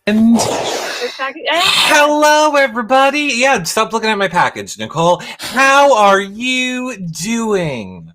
And hello, everybody. Yeah, stop looking at my package, Nicole. How are you doing?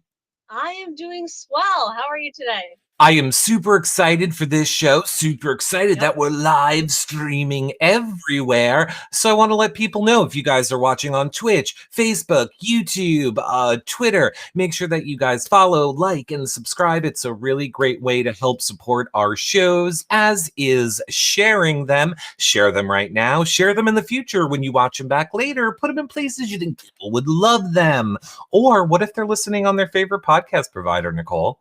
I am doing swell. How are you today? I am super excited for this show, super excited that we're live streaming everywhere. So I want to let people know, if you guys are watching on Twitch, Facebook, YouTube, Twitter, make sure that you guys follow, like, and subscribe. It's a really great way to help support our shows, as is sharing them. Share them right now. Share them in the future when you watch them back later. Put them in places you think people would love them. Or what if they're listening on their favorite podcast provider, Nicole?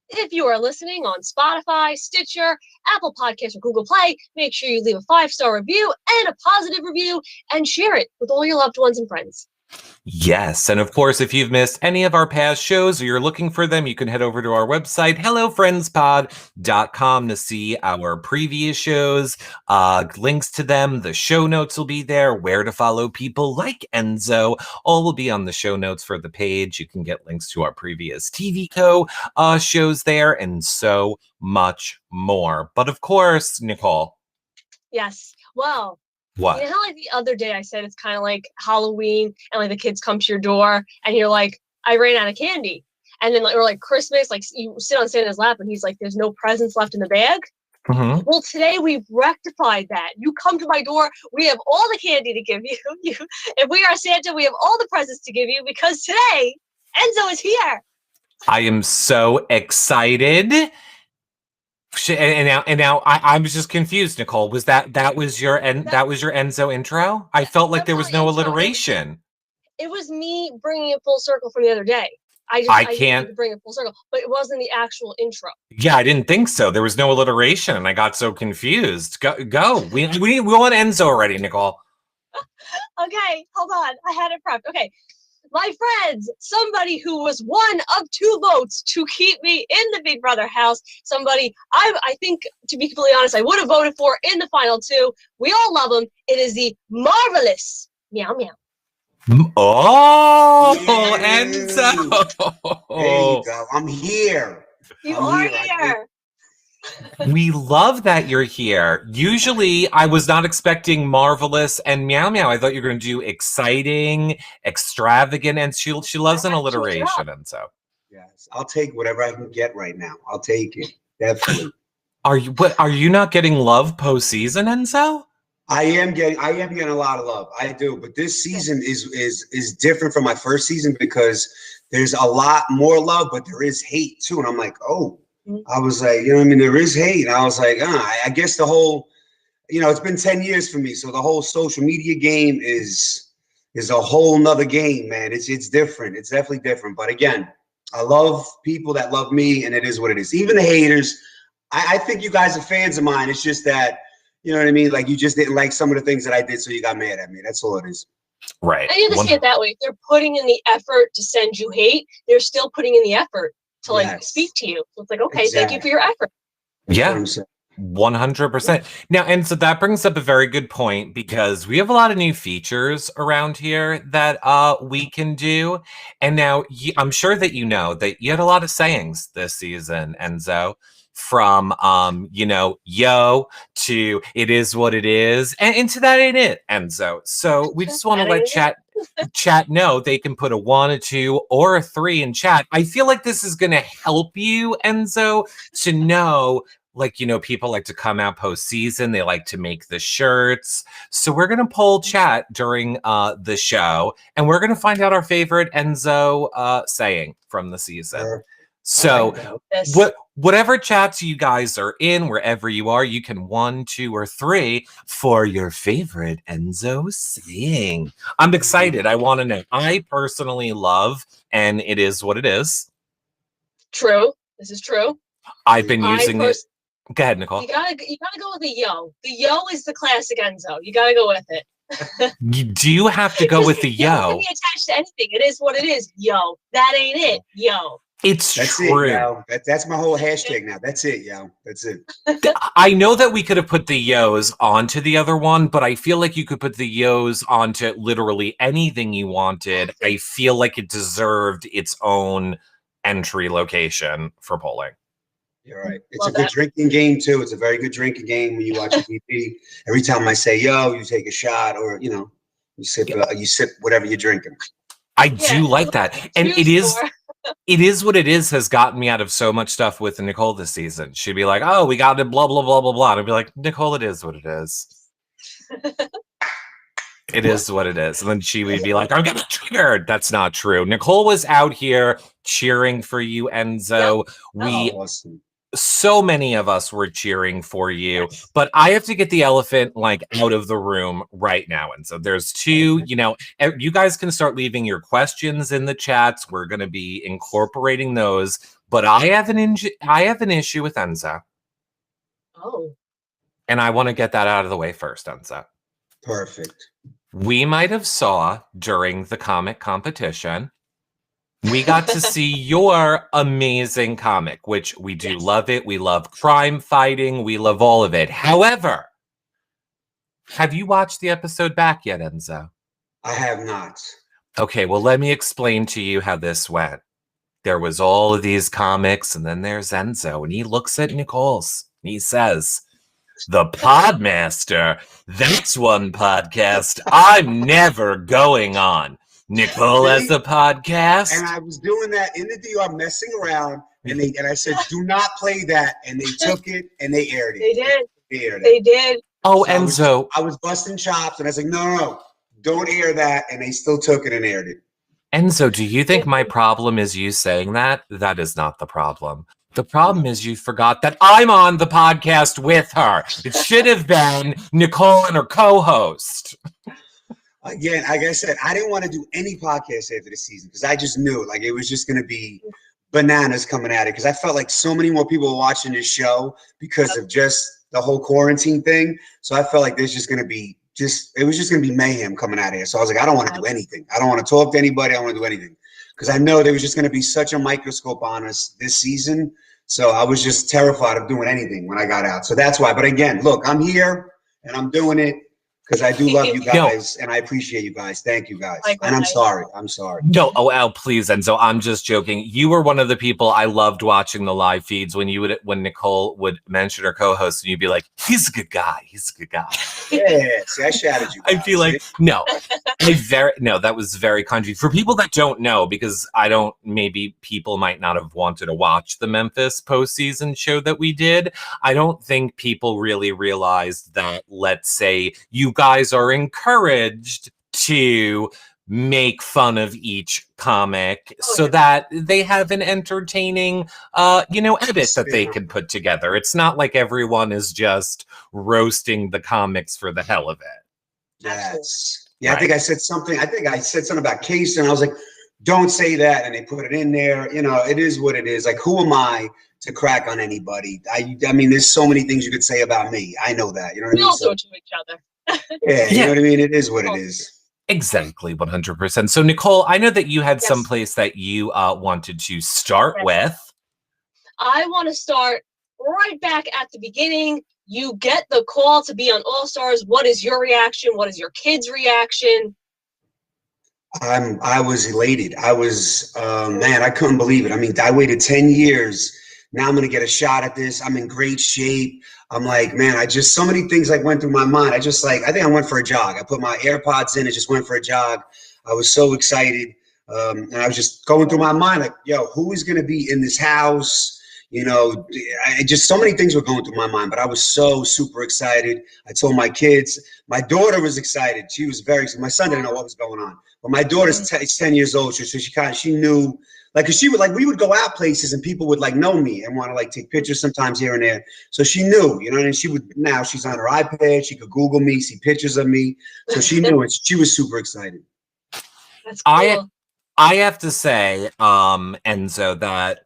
If you are listening on Spotify, Stitcher, Apple Podcasts, or Google Play, make sure you leave a 5-star review and a positive review and share it with all your loved ones and friends. Yes, and of course, if you've missed any of our past shows or you're looking for them, you can head over to our website, hellofriendspod.com, to see our previous shows, links to them. The show notes will be there, where to follow people like Enzo. All will be on the show notes for the page. You can get links to our previous TV Co. Shows there, and so much more. But of course, Nicole. Yes, well, what? You know how like the other day I said it's kind of like Halloween and like the kids come to your door and you're like, I ran out of candy. And then or like Christmas, like you sit on Santa's lap and he's like, there's no presents left in the bag. Mm-hmm. Well, today we've rectified that. You come to my door, we have all the candy to give you. If we are Santa, we have all the presents to give you, because today Enzo is here. I am so excited. And now I was just confused, Nicole. Was that was your Enzo intro? I felt like there was no alliteration. It was me bringing it full circle from the other day. I can't bring it full circle, but it wasn't the actual intro. Yeah, I didn't think so. There was no alliteration, and I got so confused. Go. We want Enzo already, Nicole. Okay, hold on. I had it prepped. Okay. My friends, somebody who was one of 2 votes to keep me in the Big Brother house, somebody I think, to be completely honest, I would have voted for in the final 2. We all love him. It is the marvelous Meow Meow. Oh, yeah. Enzo. There you go. I'm here. You are here. We love that you're here. Usually, I was not expecting marvelous and Meow Meow. I thought you were going to do exciting, extravagant, and she loves an alliteration, and so. Yes, I'll take whatever I can get right now. I'll take it, definitely. Are you not getting love postseason, Enzo? I am getting a lot of love. I do, but this season is different from my first season because there's a lot more love, but there is hate too, and I'm like, oh. I was like, you know what I mean? There is hate. And I was like, I guess the whole, it's been 10 years for me. So the whole social media game is a whole nother game, man. It's different. It's definitely different. But again, I love people that love me, and it is what it is. Even the haters, I think you guys are fans of mine. It's just that, you know what I mean? Like, you just didn't like some of the things that I did, so you got mad at me. That's all it is. Right. I understand it that way. If they're putting in the effort to send you hate, they're still putting in the effort to speak to you. So it's like, okay, Thank you for your effort. Yeah, 100%. Now, and so that brings up a very good point, because we have a lot of new features around here that we can do. And now I'm sure that you know that you had a lot of sayings this season, Enzo, from yo to it is what it is, and to that ain't it, Enzo. So we just want to let chat know they can put a 1, a 2, or a 3 in chat. I feel like this is going to help you, Enzo, to know, like, people like to come out postseason. They like to make the shirts. So we're going to poll chat during the show, and we're going to find out our favorite Enzo saying from the season. So whatever chats you guys are in, wherever you are, you can 1, 2, or 3 for your favorite Enzo saying. I'm excited. I want to know. I personally love, and it is what it is. True. This is true. I've been using it. Go ahead, Nicole. You gotta go with the yo. The yo is the classic Enzo. You gotta go with it. Do you have to go with the yo? It doesn't be attached to anything. It is what it is. Yo. That ain't it. Yo. That's true. It, yo. That's my whole hashtag now. That's it, yo. That's it. I know that we could have put the yos onto the other one, but I feel like you could put the yos onto literally anything you wanted. I feel like it deserved its own entry location for polling. You're right. It's Love a good that. drinking game too. It's a very good drinking game when you watch a TV. Every time I say yo, you take a shot, or you sip whatever you're drinking. I Yeah, do like that. And choose for. it is what it is has gotten me out of so much stuff with Nicole this season. She'd be like, oh, we got to blah, blah, blah, blah, blah. And I'd be like, Nicole, it is what it is. It is what it is. And then she would be like, I'm getting triggered. That's not true. Nicole was out here cheering for you, Enzo. Yep. Awesome. So many of us were cheering for you, but I have to get the elephant out of the room right now. And so there's two, you guys can start leaving your questions in the chats. We're going to be incorporating those, but I have an issue with Enzo. Oh. And I want to get that out of the way first, Enzo. Perfect. We might have saw during the comic competition, we got to see your amazing comic, which we do love it. We love crime fighting. We love all of it. However, have you watched the episode back yet, Enzo? I have not. Okay, well, let me explain to you how this went. There was all of these comics, and then there's Enzo, and he looks at Nicole's, and he says, the Podmaster, that's one podcast I'm never going on. Nicole has a podcast. And I was doing that in the DR, messing around, and I said, do not play that. And they took it and they aired it. They did. They aired it. They did. Oh, So Enzo. I was busting chops, and I was like, no, don't air that. And they still took it and aired it. Enzo, do you think my problem is you saying that? That is not the problem. The problem is you forgot that I'm on the podcast with her. It should have been Nicole and her co-host. Again, like I said, I didn't want to do any podcast after the season because I just knew it was just going to be bananas coming at it, because I felt like so many more people were watching this show because of just the whole quarantine thing. So I felt like there's just going to be it was just going to be mayhem coming out of here. So I was like, I don't want to do anything. I don't want to talk to anybody. I don't want to do anything because I know there was just going to be such a microscope on us this season. So I was just terrified of doing anything when I got out. So that's why. But again, look, I'm here and I'm doing it because I do love you guys and I appreciate you guys. Thank you guys. Likewise. And I'm sorry. I'm sorry. No, please, Enzo. I'm just joking. You were one of the people I loved watching the live feeds when Nicole would mention her co-host and you'd be like, he's a good guy. He's a good guy. Yeah, see, I shouted you guys. I feel like, that was very kind of you. For people that don't know, because maybe people might not have wanted to watch the Memphis postseason show that we did. I don't think people really realized that, let's say, you guys are encouraged to make fun of each comic so that they have an entertaining edit that they can put together. It's not like everyone is just roasting the comics for the hell of it. Yes. Yeah, right. I think I said something about Case, and I was like, don't say that, and they put it in there. It is what it is. Like, who am I to crack on anybody? I mean, there's so many things you could say about me. I know that. You know what I mean? We also to each other. Yeah, you know what I mean? It is what it is. Exactly, 100%. So, Nicole, I know that you had some place that you wanted to start with. I want to start right back at the beginning. You get the call to be on All Stars. What is your reaction? What is your kids' reaction? I was elated. I was, man, I couldn't believe it. I mean, I waited 10 years. Now I'm going to get a shot at this. I'm in great shape. I'm like, man, so many things went through my mind. I think I went for a jog. I put my AirPods in and just went for a jog. I was so excited. And I was just going through my mind, like, yo, who is going to be in this house? So many things were going through my mind, but I was so super excited. I told my kids, my daughter was excited. She was my son didn't know what was going on, but my daughter's 10 years old. So she knew, cause we would go out places and people would know me and want to take pictures sometimes here and there. So she knew, and now she's on her iPad. She could Google me, see pictures of me. So she knew it. She was super excited. That's cool. I have to say, Enzo, that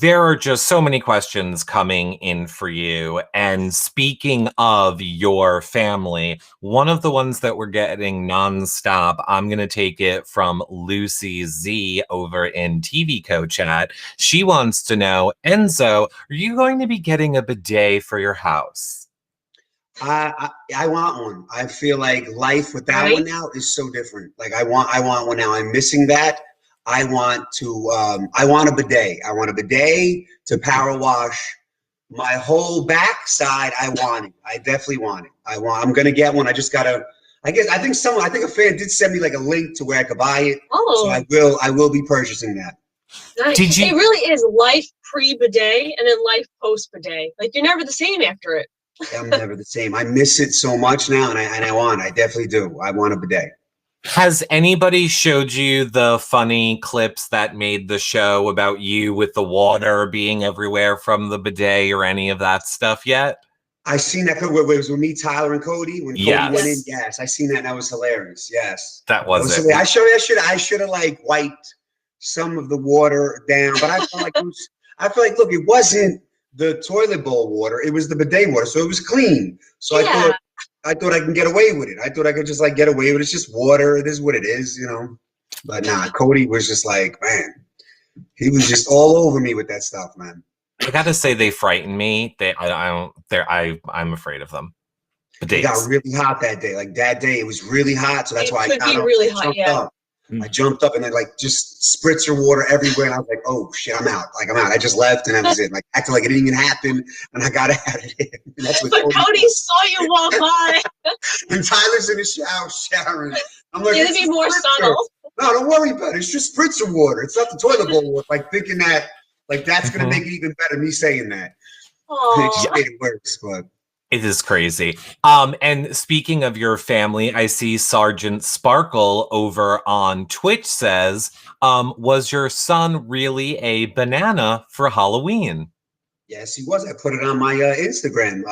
there are just so many questions coming in for you. And speaking of your family, one of the ones that we're getting nonstop, I'm going to take it from Lucy Z over in TV Co chat. She wants to know, Enzo, are you going to be getting a bidet for your house? I want one. I feel like life without one now is so different. I want one now. I'm missing that. I want a bidet. I want a bidet to power wash my whole backside. I want it. I definitely want it. I'm gonna get one. I just gotta. I think a fan did send me like a link to where I could buy it. Oh, so I will be purchasing that. nice. It really is life pre-bidet and then life post-bidet. Like you're never the same after it. I'm never the same. I miss it so much now, and I definitely do. I want a bidet. Has anybody showed you the funny clips that made the show about you with the water being everywhere from the bidet or any of that stuff yet? I seen that clip where it was with me, Tyler, and Cody. When Cody went in, yes, I seen that, and that was hilarious. Yes, that was it. I should have like wiped some of the water down, but I felt like look, it wasn't the toilet bowl water; it was the bidet water, so it was clean. So I thought I can get away with it. I thought I could just like get away with it. It's just water. It is what it is, you know. But nah, Cody was just like, man, he was just all over me with that stuff, man. I gotta say, they frighten me. I'm afraid of them. It got really hot that day. Like that day, it was really hot, so that's why I got really hot. Yeah. I jumped up and then like just spritzer water everywhere, and I was like, "Oh shit, I'm out!" Like I'm out. I just left, and that was it. Like acting like it didn't even happen, and I got out of there. But Cody saw you walk by, and Tyler's in the shower showering. I'm like, "It'd be more subtle." No, don't worry about it. It's just spritzer water. It's not the toilet bowl water. Like thinking that, like that's gonna make it even better. Me saying that, it just made it worse, but. It is crazy. And speaking of your family, I see Sergeant Sparkle over on Twitch says, was your son really a banana for Halloween? Yes, he was. I put it on my Instagram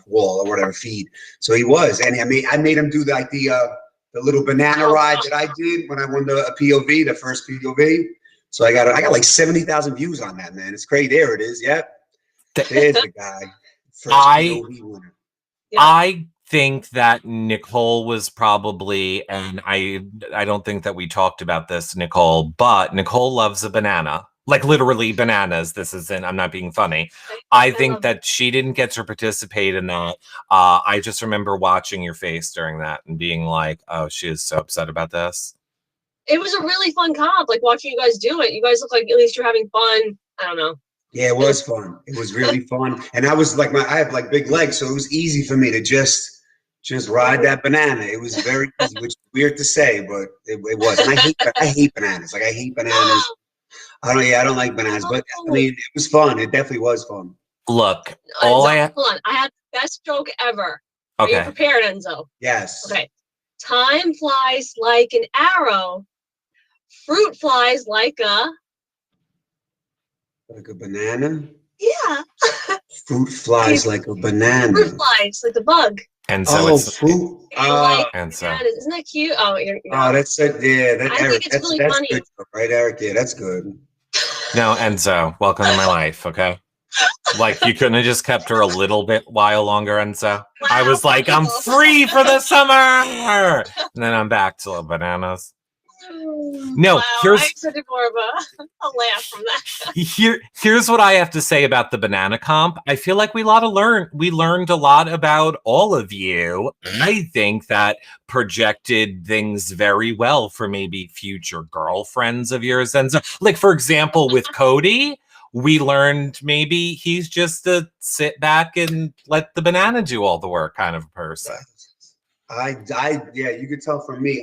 wall or whatever feed. So he was, and I made him do like the little banana ride that I did when I won the POV, the first POV. So I got like 70,000 views on that, man. It's crazy. There it is. Yep. There's the guy. I think that Nicole was probably, and I don't think that we talked about this, Nicole, but Nicole loves a banana, like literally bananas. I'm not being funny. I think that she didn't get to participate in that. I just remember watching your face during that and being like, oh, she is so upset about this. It was a really fun comp, like watching you guys do it. You guys look like at least you're having fun. I don't know. Yeah, it was fun. It was really fun. And I was like, I have like big legs, so it was easy for me to just ride that banana. It was very easy, which is weird to say, but it was. And I hate bananas. Like I hate bananas. I don't like bananas, but I mean, it was fun. It definitely was fun. Look, hold on. I have the best joke ever. Okay. Are you prepared, Enzo? Yes. Okay. Time flies like an arrow. Fruit flies like a banana? Yeah. Fruit flies like a banana. Fruit flies like a bug. And so fruit. And so isn't that cute? Oh, that's it. Yeah, I think it's really funny. Good, right, Eric? Yeah, that's good. No, Enzo, welcome to my life. Okay. Like you couldn't have just kept her a little bit while longer, Enzo. Wow. I was like, I'm free for the summer, and then I'm back to bananas. No, wow, here's I expected more of a laugh from that. Here's what I have to say about the banana comp. I feel like we learned a lot about all of you. I think that projected things very well for maybe future girlfriends of yours. And so, like for example, with Cody, we learned maybe he's just a sit back and let the banana do all the work kind of person. Yeah, you could tell from me.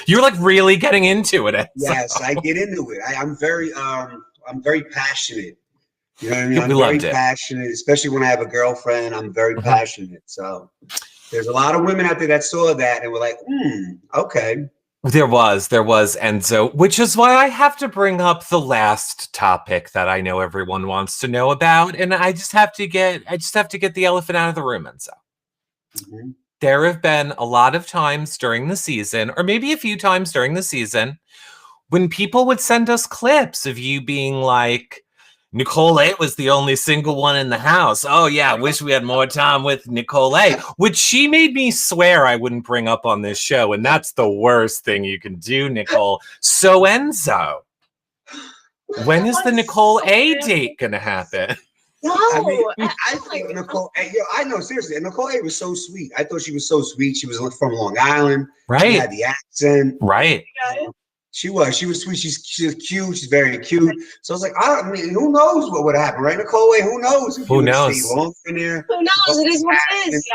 You're like really getting into it. Yes, I get into it. I'm very passionate. You know what I mean? I'm very passionate, especially when I have a girlfriend. I'm very passionate. So there's a lot of women out there that saw that and were like, okay. There was, Enzo, which is why I have to bring up the last topic that I know everyone wants to know about, and I just have to get the elephant out of the room, Enzo. Mm-hmm. There have been a lot of times during the season, or maybe a few times during the season, when people would send us clips of you being like, Nicole A was the only single one in the house. Oh, yeah, I wish we had more time with Nicole A, which she made me swear I wouldn't bring up on this show. And that's the worst thing you can do, Nicole. So, Enzo, when is the Nicole A date going to happen? No, I think Nicole A, I know, seriously, Nicole A was so sweet. I thought she was so sweet. She was from Long Island. Right. She had the accent. Right. She was sweet. She's cute. She's very cute. So I was like, I mean, who knows what would happen, right, Nicole? Wait, who knows if you would stay longer in there? Who knows? It is what it is,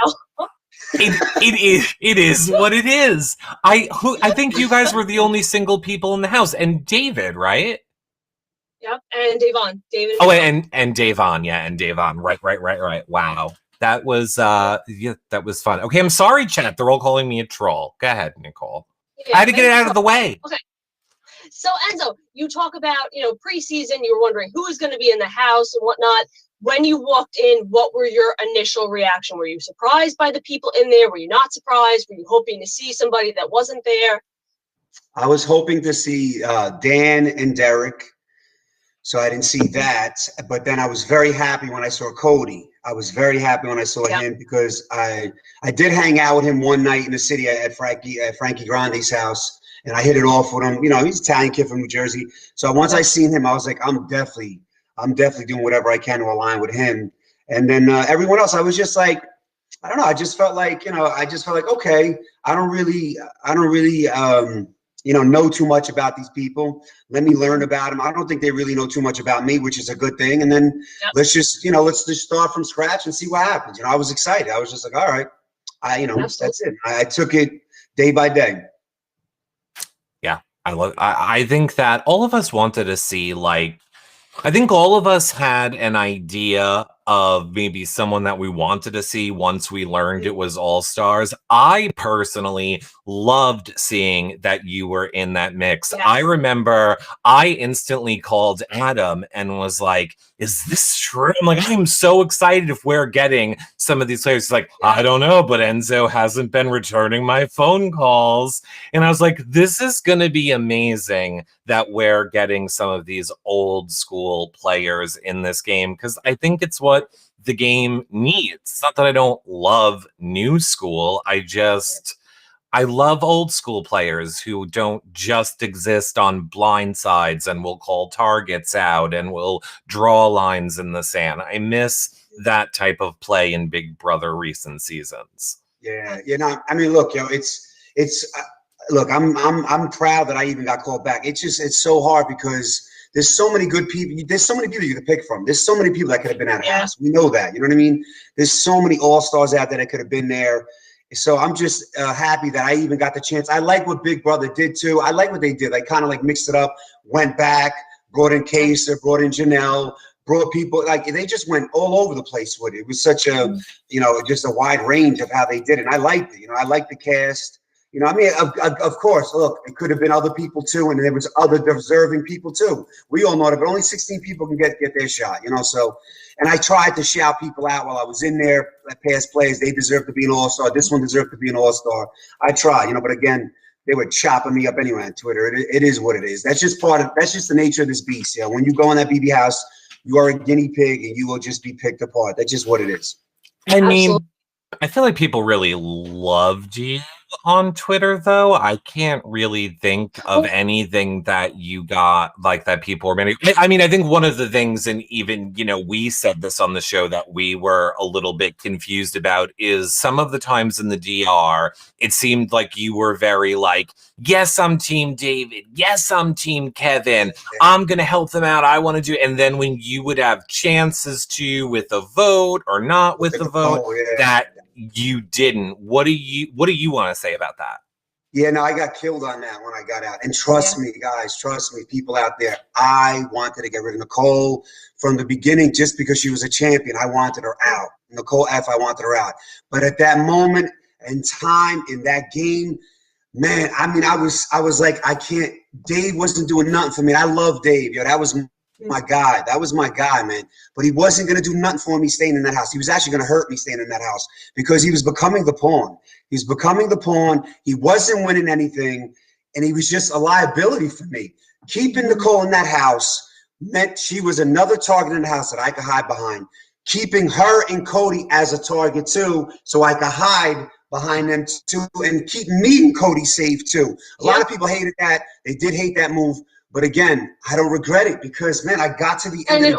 It is what it is. I think you guys were the only single people in the house, and David, right? Yep, and Davon. David. Oh, and Davon, yeah, and Davon. Right. Wow. That was that was fun. Okay, I'm sorry, chat. They're all calling me a troll. Go ahead, Nicole. Yeah, I had to get it out of the way. Okay. So Enzo, you talk about, preseason, you were wondering who was going to be in the house and whatnot. When you walked in, what were your initial reaction? Were you surprised by the people in there? Were you not surprised? Were you hoping to see somebody that wasn't there? I was hoping to see Dan and Derek. So I didn't see that, but then I was very happy when I saw Cody. I was very happy when I saw him because I did hang out with him one night in the city at Frankie Grande's house, and I hit it off with him. He's an Italian kid from New Jersey. So once I seen him, I was like, I'm definitely doing whatever I can to align with him. And then everyone else, I was just like, I don't know. I just felt like, okay, I don't really know too much about these people. Let me learn about them. I don't think they really know too much about me, which is a good thing. And then let's just start from scratch and see what happens. I was excited. I was just like, all right, that's it. I took it day by day. Yeah, I think that all of us wanted to see, I think all of us had an idea of maybe someone that we wanted to see once we learned it was All Stars. I personally loved seeing that you were in that mix. Yeah. I remember I instantly called Adam and was like, is this true? I'm like, I'm so excited if we're getting some of these players. He's like, I don't know, but Enzo hasn't been returning my phone calls. And I was like, this is going to be amazing that we're getting some of these old school players in this game, because I think it's what the game needs. It's not that I don't love new school. I love old school players who don't just exist on blind sides and will call targets out and will draw lines in the sand. I miss that type of play in Big Brother recent seasons. Yeah, I mean, look, look, I'm proud that I even got called back. It's so hard because there's so many good people. There's so many people you could pick from. There's so many people that could have been at the house. We know that. You know what I mean? There's so many all-stars out there that could have been there. So I'm just happy that I even got the chance. I like what Big Brother did too. I like what they did. They kind of mixed it up, went back, brought in Kaser, brought in Janelle, brought people. They just went all over the place with it. It was such a, just a wide range of how they did it. And I liked it. I liked the cast. I mean, of course, look, it could have been other people too, and there was other deserving people too. We all know that, but only 16 people can get their shot, so, and I tried to shout people out while I was in there, past players, they deserve to be an all-star, this one deserved to be an all-star. I tried, but again, they were chopping me up anyway on Twitter. It is what it is. That's just the nature of this beast. When you go in that BB house, you are a guinea pig and you will just be picked apart. That's just what it is. I mean, I feel like people really loved you on Twitter, though. I can't really think of anything that you got that people were many. I mean, I think one of the things, and even, we said this on the show, that we were a little bit confused about is some of the times in the DR, it seemed like you were very yes, I'm Team David. Yes, I'm Team Kevin. I'm going to help them out. I want to do. And then when you would have chances to with a vote or not with a vote, that you didn't. What do you want to say about that? Yeah, no, I got killed on that when I got out. And trust me, guys, people out there, I wanted to get rid of Nicole from the beginning just because she was a champion. I wanted her out. Nicole F, I wanted her out. But at that moment in time in that game, man, I mean, I was like, I can't. Dave wasn't doing nothing for me. I love Dave. That was my guy. That was my guy, man. But he wasn't going to do nothing for me staying in that house. He was actually going to hurt me staying in that house because he was becoming the pawn. He wasn't winning anything, and he was just a liability for me. Keeping Nicole in that house meant she was another target in the house that I could hide behind. Keeping her and Cody as a target too, so I could hide behind them too and keep me and Cody safe too. A lot of people hated that. They did hate that move. But again, I don't regret it because, man, I got to the end. And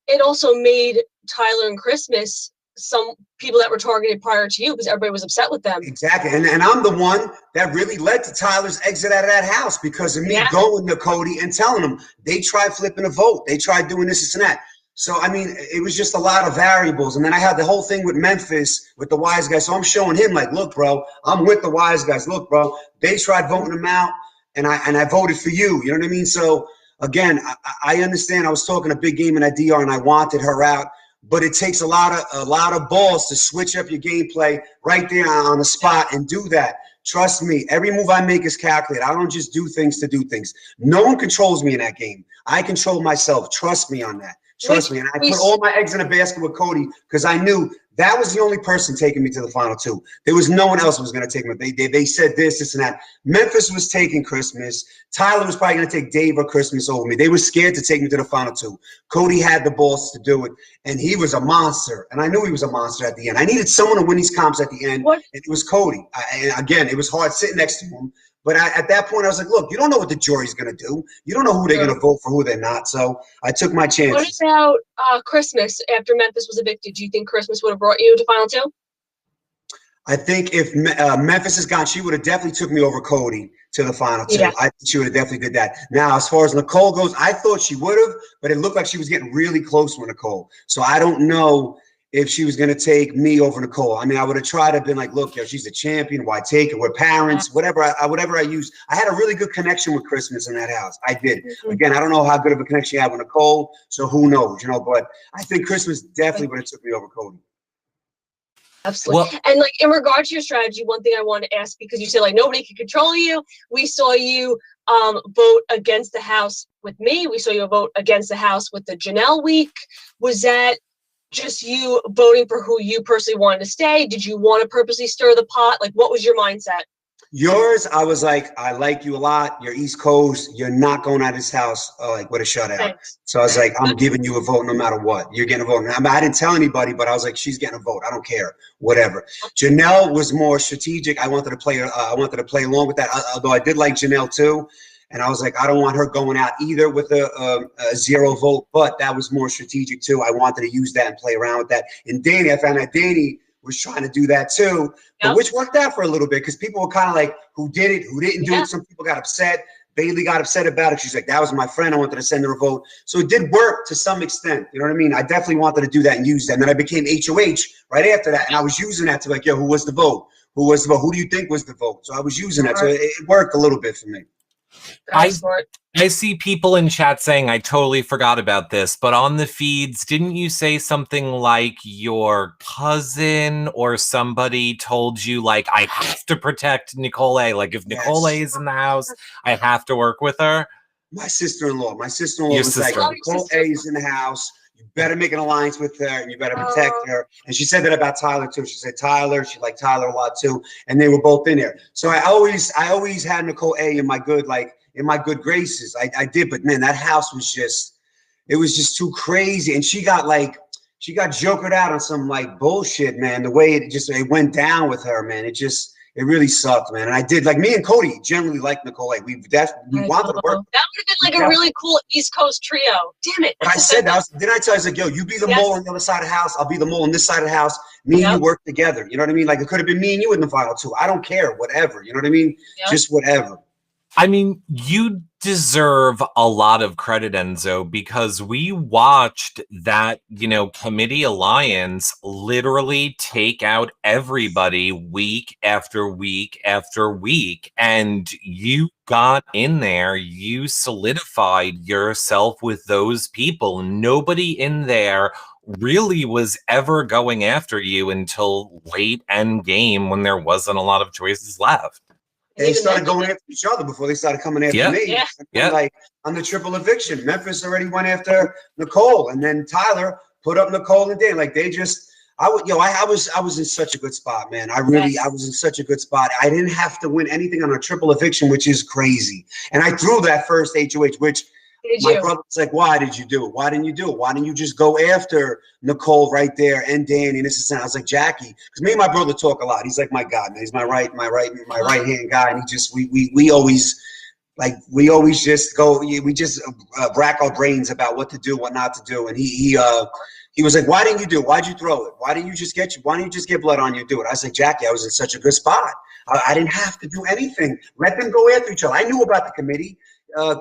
it also made Tyler and Christmas some people that were targeted prior to you because everybody was upset with them. Exactly. And I'm the one that really led to Tyler's exit out of that house because of me going to Cody and telling him they tried flipping a vote. They tried doing this and that. So, I mean, it was just a lot of variables. And then I had the whole thing with Memphis with the wise guys. So I'm showing him like, look, bro, I'm with the wise guys. Look, bro, they tried voting him out and I voted for you. You know what I mean? So, again, I understand I was talking a big game in that DR and I wanted her out. But it takes a lot of balls to switch up your gameplay right there on the spot and do that. Trust me, every move I make is calculated. I don't just do things to do things. No one controls me in that game. I control myself. Trust me on that. Trust me. And I put all my eggs in a basket with Cody because I knew that was the only person taking me to the final two. There was no one else who was going to take me. They said this, and that. Memphis was taking Christmas. Tyler was probably going to take Dave or Christmas over me. They were scared to take me to the final two. Cody had the balls to do it, and he was a monster. And I knew he was a monster at the end. I needed someone to win these comps at the end, and it was Cody. And again, it was hard sitting next to him. But at that point, I was like, look, you don't know what the jury's going to do. You don't know who they're going to vote for, who they're not. So I took my chances. What about Christmas after Memphis was evicted? Do you think Christmas would have brought you to final two? I think if Memphis is gone, she would have definitely took me over Cody to the final two. Yeah. I think she would have definitely did that. Now, as far as Nicole goes, I thought she would have, but it looked like she was getting really close with Nicole. So I don't know if she was going to take me over Nicole. I mean, I would have tried to have been like, look, yo, she's a champion. Why take her? We're parents, whatever I used. I had a really good connection with Christmas in that house. I did. Again, I don't know how good of a connection you have with Nicole, so who knows, you know, but I think Christmas definitely would have took me over Cody. Absolutely. Well, and like in regard to your strategy, one thing I want to ask, because you said like nobody can control you. We saw you vote against the house with me. We saw you vote against the house with the Janelle week. Was that just you voting for who you personally wanted to stay? Did you want to purposely stir the pot? Like, what was your mindset? Yours, I was like, I like you a lot. You're East Coast. You're not going out of this house like with a shutout. Thanks. So I was like, I'm giving you a vote no matter what. You're getting a vote. I mean, I didn't tell anybody, but I was like, she's getting a vote. I don't care, whatever. Janelle was more strategic. I wanted to play. I wanted to play along with that. Although I did like Janelle too. And I was like, I don't want her going out either with a 0 vote, but that was more strategic too. I wanted to use that and play around with that. And Danny, I found that Danny was trying to do that too, but which worked out for a little bit because people were kind of like, who did it, who didn't do it. Some people got upset. Bailey got upset about it. She's like, that was my friend. I wanted to send her a vote. So it did work to some extent. You know what I mean? I definitely wanted to do that and use that. And then I became HOH right after that. And I was using that to like, yo, who was the vote? Who was the vote? Who do you think was the vote? So I was using that. So it worked a little bit for me. I see people in chat saying, I totally forgot about this, but on the feeds, didn't you say something like your cousin or somebody told you, like, I have to protect Nicole A? Like, if Nicole A is in the house, I have to work with her? My sister-in-law. My sister-in-law was like, Nicole A is in the house. You better make an alliance with her and you better protect her. And she said that about Tyler too. She said Tyler, she liked Tyler a lot too. And they were both in there. So I always had Nicole A in my good, in my good graces. I did, but man, that house was just, it was just too crazy. And she got jokered out on some like bullshit, man. The way it went down with her, man. It really sucked, man. And I did, like, me and Cody generally like Nicole A. We wanted to work. That would have been like a really cool East Coast trio. Damn it. But I said that. Didn't I tell you? I was like, yo, you be the mole on the other side of the house. I'll be the mole on this side of the house. Me and you work together. You know what I mean? Like, it could have been me and you in the final two. I don't care. Whatever. You know what I mean? Just whatever. I mean, you deserve a lot of credit, Enzo, because we watched that, committee alliance literally take out everybody week after week after week. And you got in there, you solidified yourself with those people. Nobody in there really was ever going after you until late end game when there wasn't a lot of choices left. They started going after each other before they started coming after me. Yeah. Like on the triple eviction, Memphis already went after Nicole, and then Tyler put up Nicole and Dan. Like they just, I was in such a good spot, man. I was in such a good spot. I didn't have to win anything on a triple eviction, which is crazy. And I threw that first HOH, which my brother was like, why did you do it? Why didn't you do it? Why didn't you just go after Nicole right there and Danny? And this is, I was like, Jackie, because me and my brother talk a lot. He's like my God, man. He's my right hand guy. And he just, we always like we always just go, we just rack our brains about what to do, what not to do. And he was like, why didn't you do it? Why'd you throw it? Why didn't you just get blood on you? Do it. I was like, Jackie, I was in such a good spot. I didn't have to do anything. Let them go after each other. I knew about the committee.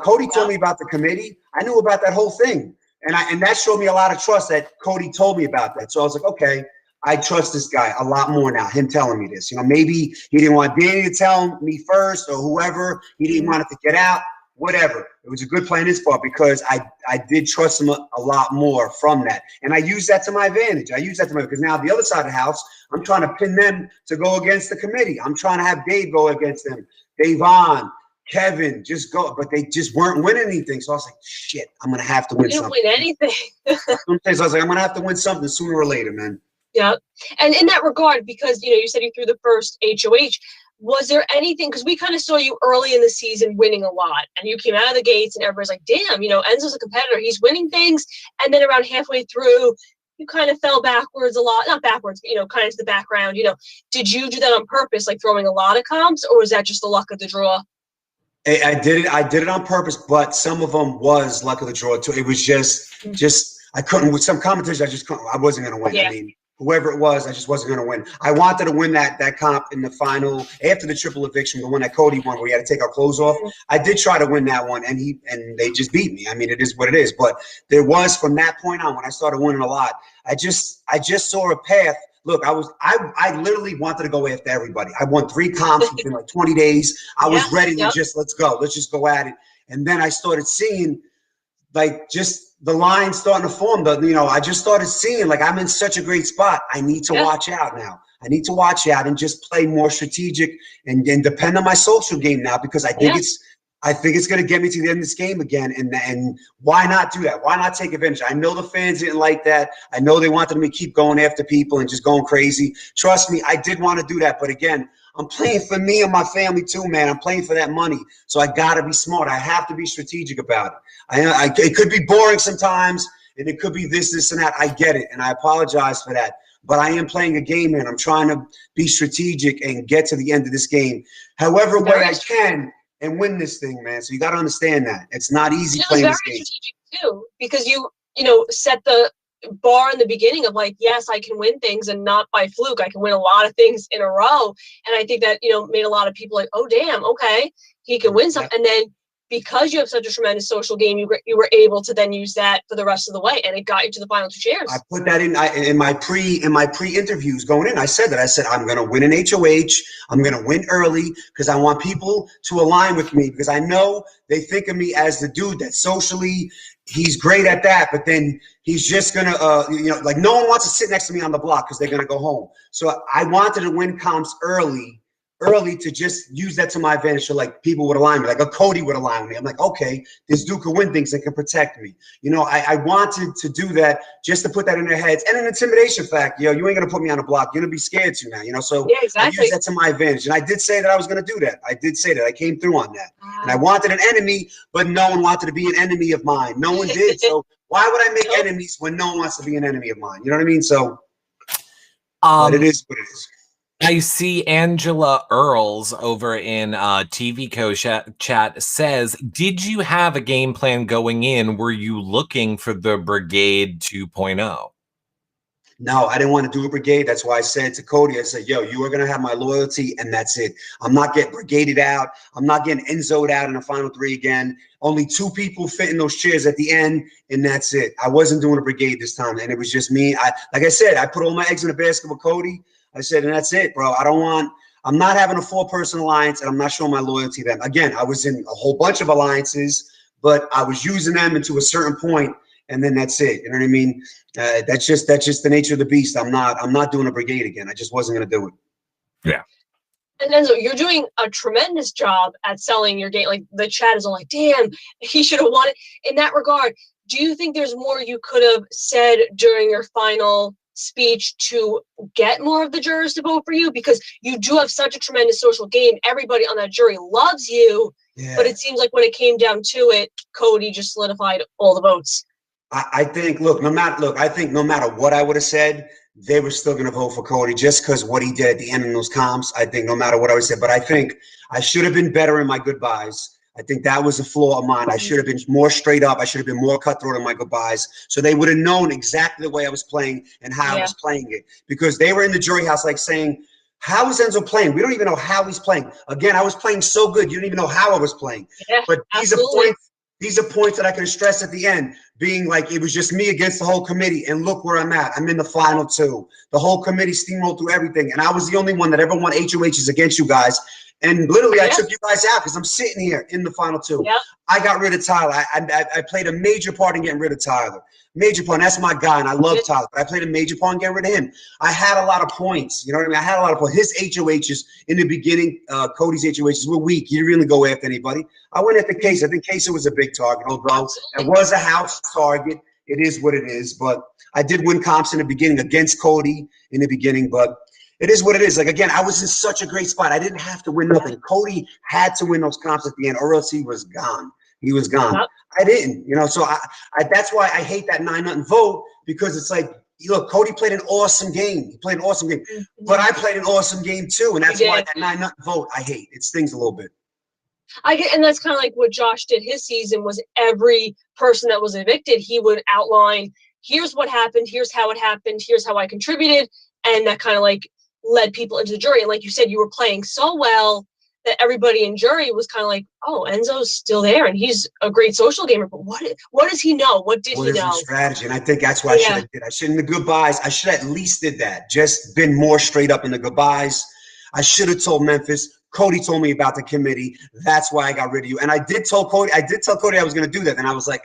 Cody told me about the committee. I knew about that whole thing. And that showed me a lot of trust that Cody told me about that. So I was like, okay, I trust this guy a lot more now, him telling me this. You know, maybe he didn't want Danny to tell me first or whoever. He didn't want it to get out, whatever. It was a good play on his part because I did trust him a lot more from that. And I used that to my advantage. Because now the other side of the house, I'm trying to pin them to go against the committee. I'm trying to have Dave go against them. Davon, Kevin, just go. But they just weren't winning anything. So I was like, shit, I'm going to have to win something. You didn't win anything. Sometimes I was like, I'm going to have to win something sooner or later, man. Yeah. And in that regard, because, you said you threw the first HOH, was there anything, because we kind of saw you early in the season winning a lot, and you came out of the gates and everybody's like, damn, Enzo's a competitor. He's winning things. And then around halfway through, you kind of fell backwards a lot, not backwards, but, kind of to the background. Did you do that on purpose, like throwing a lot of comps, or was that just the luck of the draw? I did it on purpose, but some of them was luck of the draw too. It was just I couldn't, with some competitions, I wasn't going to win. Yeah. I mean, whoever it was, I just wasn't going to win. I wanted to win that comp in the final after the triple eviction, the one that Cody won where we had to take our clothes off. I did try to win that one, and they just beat me. I mean, it is what it is. But there was, from that point on, when I started winning a lot, I just saw a path. Look, I literally wanted to go after everybody. I won 3 comps within like 20 days. I was ready to let's go. Let's just go at it. And then I started seeing like just the line starting to form. I just started seeing like I'm in such a great spot. I need to watch out now. I need to watch out and just play more strategic and depend on my social game now, because I think it's going to get me to the end of this game again. And why not do that? Why not take advantage? I know the fans didn't like that. I know they wanted me to keep going after people and just going crazy. Trust me, I did want to do that. But again, I'm playing for me and my family too, man. I'm playing for that money. So I got to be smart. I have to be strategic about it. It could be boring sometimes, and it could be this, and that. I get it, and I apologize for that. But I am playing a game, man. I'm trying to be strategic and get to the end of this game however way I can and win this thing, man. So you got to understand that. It's not easy playing this game. Strategic too, because you set the bar in the beginning of like, yes, I can win things, and not by fluke. I can win a lot of things in a row. And I think that, made a lot of people like, oh, damn, okay, he can win something. And then because you have such a tremendous social game, you were able to then use that for the rest of the way, and it got you to the final 2 chairs. I put that in my pre-interviews going in. I said I'm going to win an HOH. I'm going to win early because I want people to align with me, because I know they think of me as the dude that socially he's great at that, but then he's just going to, like no one wants to sit next to me on the block because they're going to go home. So I wanted to win comps early to just use that to my advantage. So like people would align me, like a Cody would align with me. I'm like, okay, this dude can win things and can protect me. I wanted to do that just to put that in their heads, and an intimidation factor. You ain't gonna put me on a block. You're gonna be scared to now. So yeah, exactly. I use that to my advantage, and I did say that I was gonna do that. I did say that. I came through on that, and I wanted an enemy, but no one wanted to be an enemy of mine. No one did. So why would I make enemies when no one wants to be an enemy of mine? You know what I mean? So, but it is what it is. I see Angela Earls over in TV Co chat says, did you have a game plan going in? Were you looking for the Brigade 2.0? No, I didn't want to do a brigade. That's why I said to Cody, I said, yo, you are going to have my loyalty, and that's it. I'm not getting brigaded out. I'm not getting Enzo'd out in the final 3 again. Only 2 people fit in those chairs at the end, and that's it. I wasn't doing a brigade this time, and it was just me. Like I said, I put all my eggs in a basket with Cody. I said, and that's it, bro. I'm not having a 4-person alliance, and I'm not showing my loyalty to them. Again, I was in a whole bunch of alliances, but I was using them into a certain point, and then that's it. You know what I mean? That's just the nature of the beast. I'm not doing a brigade again. I just wasn't going to do it. Yeah. And Enzo, you're doing a tremendous job at selling your game. Like the chat is all like, damn, he should have won it. In that regard, do you think there's more you could have said during your final speech to get more of the jurors to vote for you? Because you do have such a tremendous social game. Everybody on that jury loves you, but it seems like when it came down to it, Cody just solidified all the votes. I think, I think no matter what I would have said, they were still going to vote for Cody just because what he did at the end of those comps. I think no matter what I would say, but I think I should have been better in my goodbyes. I think that was a flaw of mine. I should have been more straight up. I should have been more cutthroat in my goodbyes, so they would have known exactly the way I was playing and how I was playing it. Because they were in the jury house like saying, how is Enzo playing? We don't even know how he's playing. Again, I was playing so good, you don't even know how I was playing. Yeah, but these are points that I could stress at the end, being like, it was just me against the whole committee, and look where I'm at. I'm in the final 2. The whole committee steamrolled through everything, and I was the only one that ever won HOHs against you guys. And literally, I took you guys out because I'm sitting here in the final 2. Yep. I got rid of Tyler. I played a major part in getting rid of Tyler. Major part. That's my guy, and I love Tyler. But I played a major part in getting rid of him. I had a lot of points. You know what I mean? I had a lot of points. His HOHs in the beginning, Cody's HOHs were weak. He didn't really go after anybody. I went after Casey. I think Casey was a big target, although it was a house target. It is what it is. But I did win comps in the beginning against Cody in the beginning, but it is what it is. Like, again, I was in such a great spot. I didn't have to win nothing. Cody had to win those comps at the end, or else he was gone. He was gone. Yep. I didn't, you know, so I that's why I hate that 9-0 vote, because it's like, look, Cody played an awesome game. He played an awesome game. But I played an awesome game too, and that's why that 9-0 vote I hate. It stings a little bit. I get, and that's kind of like what Josh did his season. Was every person that was evicted, he would outline, here's what happened, here's how it happened, here's how I contributed, and that kind of like led people into the jury. And like you said, you were playing so well that everybody in jury was kind of like, oh, Enzo's still there, and he's a great social gamer, but what does he know? What did he know? Strategy, and I think that's what I should have did. I should, in the goodbyes, I should at least did that. Just been more straight up in the goodbyes. I should have told Memphis. Cody told me about the committee. That's why I got rid of you. And I did tell Cody I was going to do that. And I was like,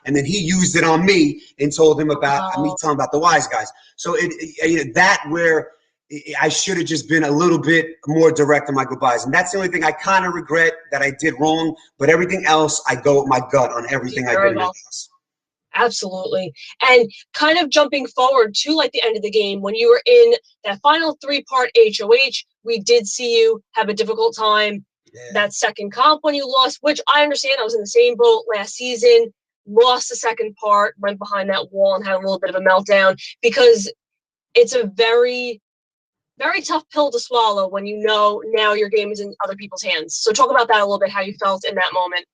and then he used it on me and told him about me telling about the wise guys. So that where I should have just been a little bit more direct in my goodbyes. And that's the only thing I kind of regret that I did wrong. But everything else, I go with my gut on everything I did in the house. Absolutely. And kind of jumping forward to like the end of the game, when you were in that final 3-part HOH, we did see you have a difficult time. That second comp when you lost, which I understand, I was in the same boat last season, lost the second part, went behind that wall and had a little bit of a meltdown, because it's a very, very tough pill to swallow when you know now your game is in other people's hands. So talk about that a little bit, how you felt in that moment.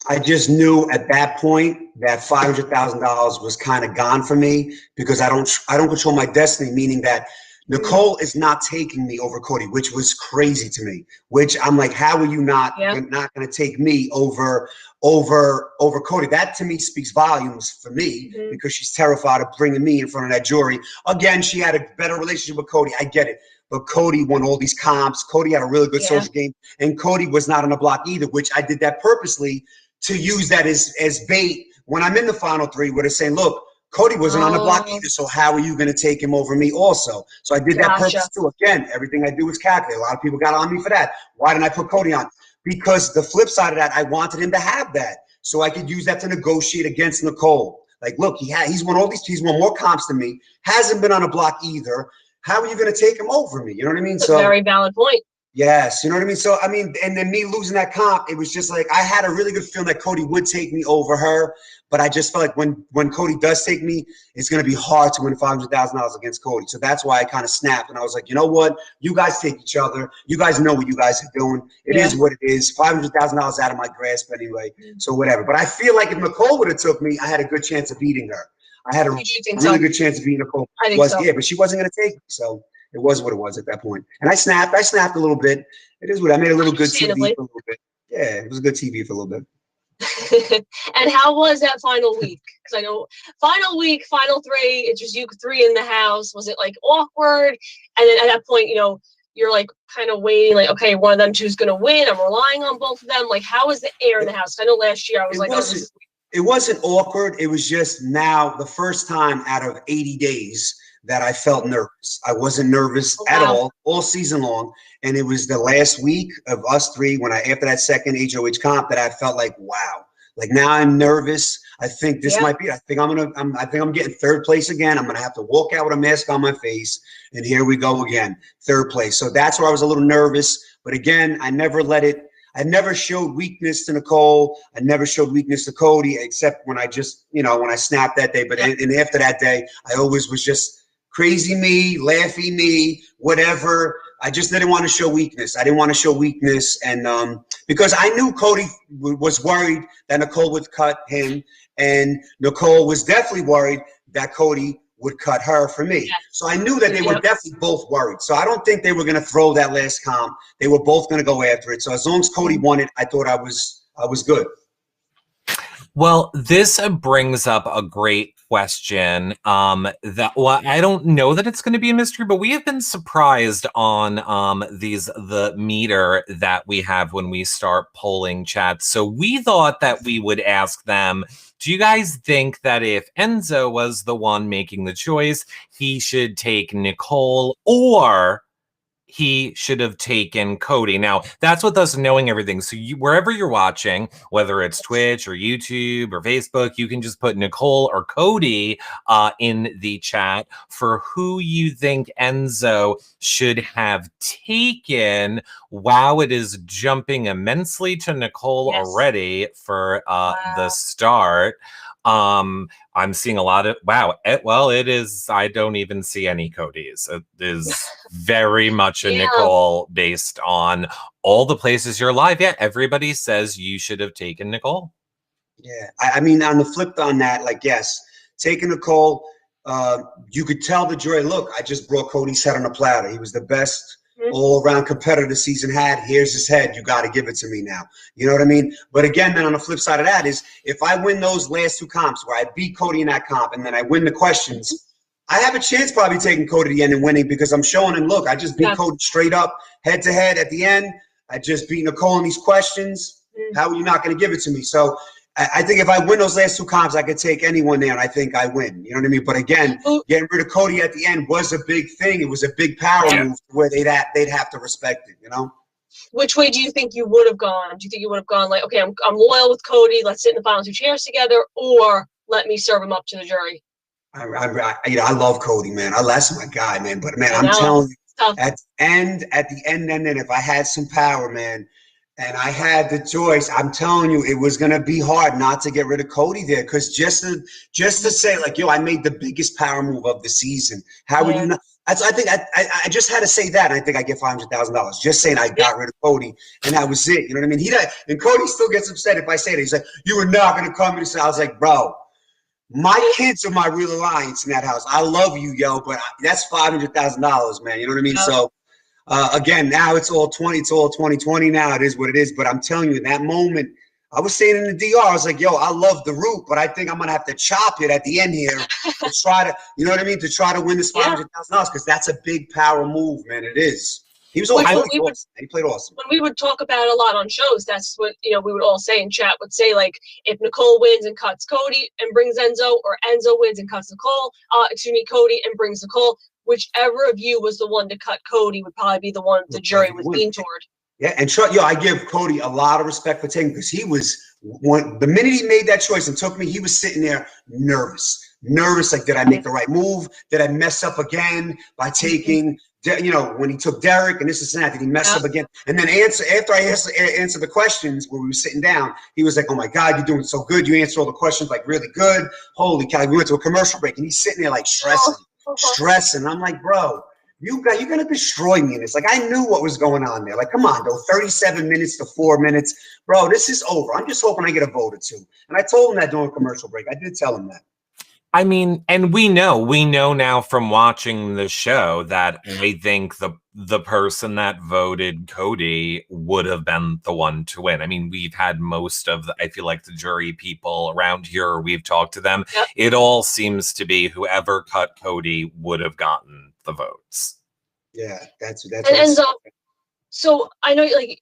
I just knew at that point that $500,000 was kind of gone for me, because I don't control my destiny, meaning that Nicole is not taking me over Cody, which was crazy to me, which I'm like, how are you not going to take me over Cody? That to me speaks volumes for me, because she's terrified of bringing me in front of that jury. Again, she had a better relationship with Cody. I get it. But Cody won all these comps. Cody had a really good social game. And Cody was not on the block either, which I did that purposely to use that as bait when I'm in the final 3, where they're saying, look, Cody wasn't on the block either, so how are you going to take him over me also? So I did that purpose too. Again, everything I do is calculated. A lot of people got on me for that. Why didn't I put Cody on? Because the flip side of that, I wanted him to have that, so I could use that to negotiate against Nicole. Like, look, he's won more comps than me, hasn't been on a block either. How are you going to take him over me? You know what I mean? That's a very valid point. Yes, you know what I mean? So, I mean, and then me losing that comp, it was just like, I had a really good feeling that Cody would take me over her, but I just felt like when Cody does take me, it's going to be hard to win $500,000 against Cody. So that's why I kind of snapped, and I was like, you know what? You guys take each other. You guys know what you guys are doing. It is what it is. $500,000 out of my grasp anyway, so whatever. But I feel like if Nicole would have took me, I had a good chance of beating her. I had a really good chance of beating Nicole. I think so. Yeah, but she wasn't going to take me, so it was what it was at that point. And I snapped a little bit. It is what I made a little good TV for a little bit. Yeah, it was a good TV for a little bit. And how was that final week? Because I know final week, final 3, it's just you 3 in the house. Was it like awkward? And then at that point, you know, you're like kind of waiting, like, okay, one of them two's going to win. I'm relying on both of them. Like, how was the air in the house? I know last year I was like, it wasn't awkward. It was just now the first time out of 80 days that I felt nervous. I wasn't nervous at all season long. And it was the last week of us 3, when after that second HOH comp, that I felt like, wow, like now I'm nervous. I think this might be, I think I'm getting 3rd place again. I'm going to have to walk out with a mask on my face, and here we go again, 3rd place. So that's where I was a little nervous. But again, I never showed weakness to Nicole. I never showed weakness to Cody, except when I just, when I snapped that day. But and after that day, I always was just crazy me, laughing me, whatever. I just didn't want to show weakness. I didn't want to show weakness, and because I knew Cody was worried that Nicole would cut him, and Nicole was definitely worried that Cody would cut her for me. Yes. So I knew that they were definitely both worried. So I don't think they were going to throw that last comp. They were both going to go after it. So as long as Cody won it, I thought I was good. Well, this brings up a great question. I don't know that it's going to be a mystery, but we have been surprised on the meter that we have when we start polling chats. So we thought that we would ask them, do you guys think that if Enzo was the one making the choice, he should take Nicole, or he should have taken Cody? Now, that's with us knowing everything. So wherever you're watching, whether it's Twitch or YouTube or Facebook, you can just put Nicole or Cody in the chat for who you think Enzo should have taken. Wow, it is jumping immensely to Nicole already for the start. I'm seeing a lot of it is. I don't even see any Codys. It is very much a Nicole based on all the places you're live. Yeah, everybody says you should have taken Nicole. Yeah, I mean, on the flip on that, like, yes, taking Nicole, you could tell the jury, look, I just brought Cody's head on a platter. He was the best all-around competitor the season had. Here's his head. You got to give it to me now. You know what I mean? But again, then on the flip side of that is, if I win those last two comps where I beat Cody in that comp and then I win the questions, I have a chance probably taking Cody at the end and winning, because I'm showing him, look, I just beat Cody straight up, head-to-head at the end. I just beat Nicole in these questions. How are you not going to give it to me? So I think if I win those last two comps, I could take anyone there, and I think I win. You know what I mean? But again, getting rid of Cody at the end was a big thing. It was a big power move where they'd have to respect it, you know? Which way do you think you would have gone? Do you think you would have gone like, okay, I'm loyal with Cody, let's sit in the final two chairs together, or let me serve him up to the jury? I love Cody, man. That's my guy, man. But, man, I'm telling you, at the end, if I had some power, man, and I had the choice, I'm telling you, it was gonna be hard not to get rid of Cody there, because just to say, like, yo, I made the biggest power move of the season. How would you not? I think I just had to say that, and I think I get $500,000 just saying I got rid of Cody, and that was it. You know what I mean? And Cody still gets upset if I say that. He's like, "You were not gonna come and say." I was like, "Bro, my kids are my real alliance in that house. I love you, yo, but that's $500,000, man. You know what I mean?" So. Again, now it's all 2020 now. It is what it is. But I'm telling you, in that moment, I was saying in the DR, I was like, yo, I love the root, but I think I'm going to have to chop it at the end here to try to, you know what I mean? To try to win this $500,000, because that's a big power move, man. It is. He was awesome. He played awesome. When we would talk about it a lot on shows, that's what, we would all say in chat, would say, like, if Nicole wins and cuts Cody and brings Enzo, or Enzo wins and cuts Cody and brings Nicole, whichever of you was the one to cut Cody would probably be the one the jury was leaning toward. Yeah, and I give Cody a lot of respect for taking, because he was, the minute he made that choice and took me, he was sitting there nervous, like, did I make the right move? Did I mess up again by taking, when he took Derek and this and that, did he mess up again? And then after I answered the questions when we were sitting down, he was like, oh my God, you're doing so good. You answered all the questions like really good. Holy cow, we went to a commercial break and he's sitting there like stressing. I'm like, bro, you're going to destroy me in this. Like, I knew what was going on there. Like, come on, though, 37 minutes to 4 minutes. Bro, this is over. I'm just hoping I get a vote or two. And I told him that during a commercial break. I did tell him that. I mean, and we know now from watching the show that I think the person that voted Cody would have been the one to win. I mean, we've had most of I feel like the jury people around here, we've talked to them. Yep. It all seems to be whoever cut Cody would have gotten the votes. Yeah, that's and so I know, like,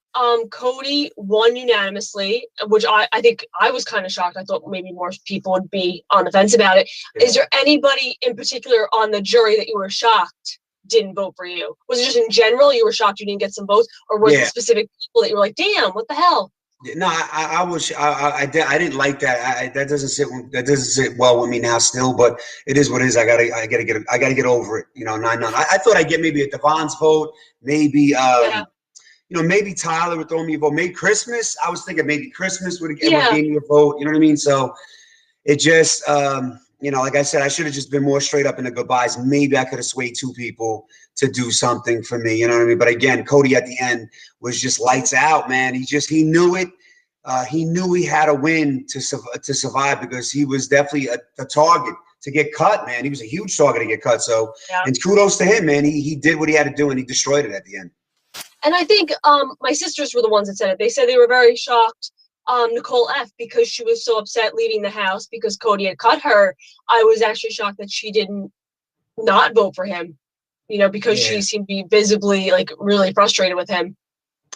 Cody won unanimously, which I think I was kind of shocked. I thought maybe more people would be on the fence about it. Yeah. Is there anybody in particular on the jury that you were shocked didn't vote for you? Was it just in general you were shocked you didn't get some votes, or was it specific people that you were like, damn, what the hell? No, I didn't like that. That doesn't sit well with me now still, but it is what it is. I gotta get over it. 9-9. I thought I'd get maybe a Devon's vote, maybe maybe Tyler would throw me a vote. Maybe Christmas. I was thinking maybe Christmas would give me a vote. You know what I mean? So it just you know, like I said, I should have just been more straight up in the goodbyes. Maybe I could have swayed 2 people to do something for me. You know what I mean? But again, Cody at the end was just lights out, man. He knew it. He knew he had to win to survive because he was definitely a target to get cut, man. He was a huge target to get cut. So, and kudos to him, man. He did what he had to do, and he destroyed it at the end. And I think my sisters were the ones that said it. They said they were very shocked, Nicole F, because she was so upset leaving the house because Cody had cut her. I was actually shocked that she didn't not vote for him, you know, because she seemed to be visibly like really frustrated with him.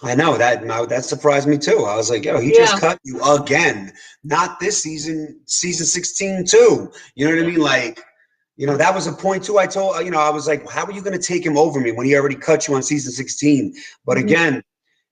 I know that surprised me too. I was like, yo, he just cut you again. Not this season 16 too. You know what I mean? Like, you know, that was a point too. I told, you know, I was like, how are you going to take him over me when he already cut you on season 16? But again,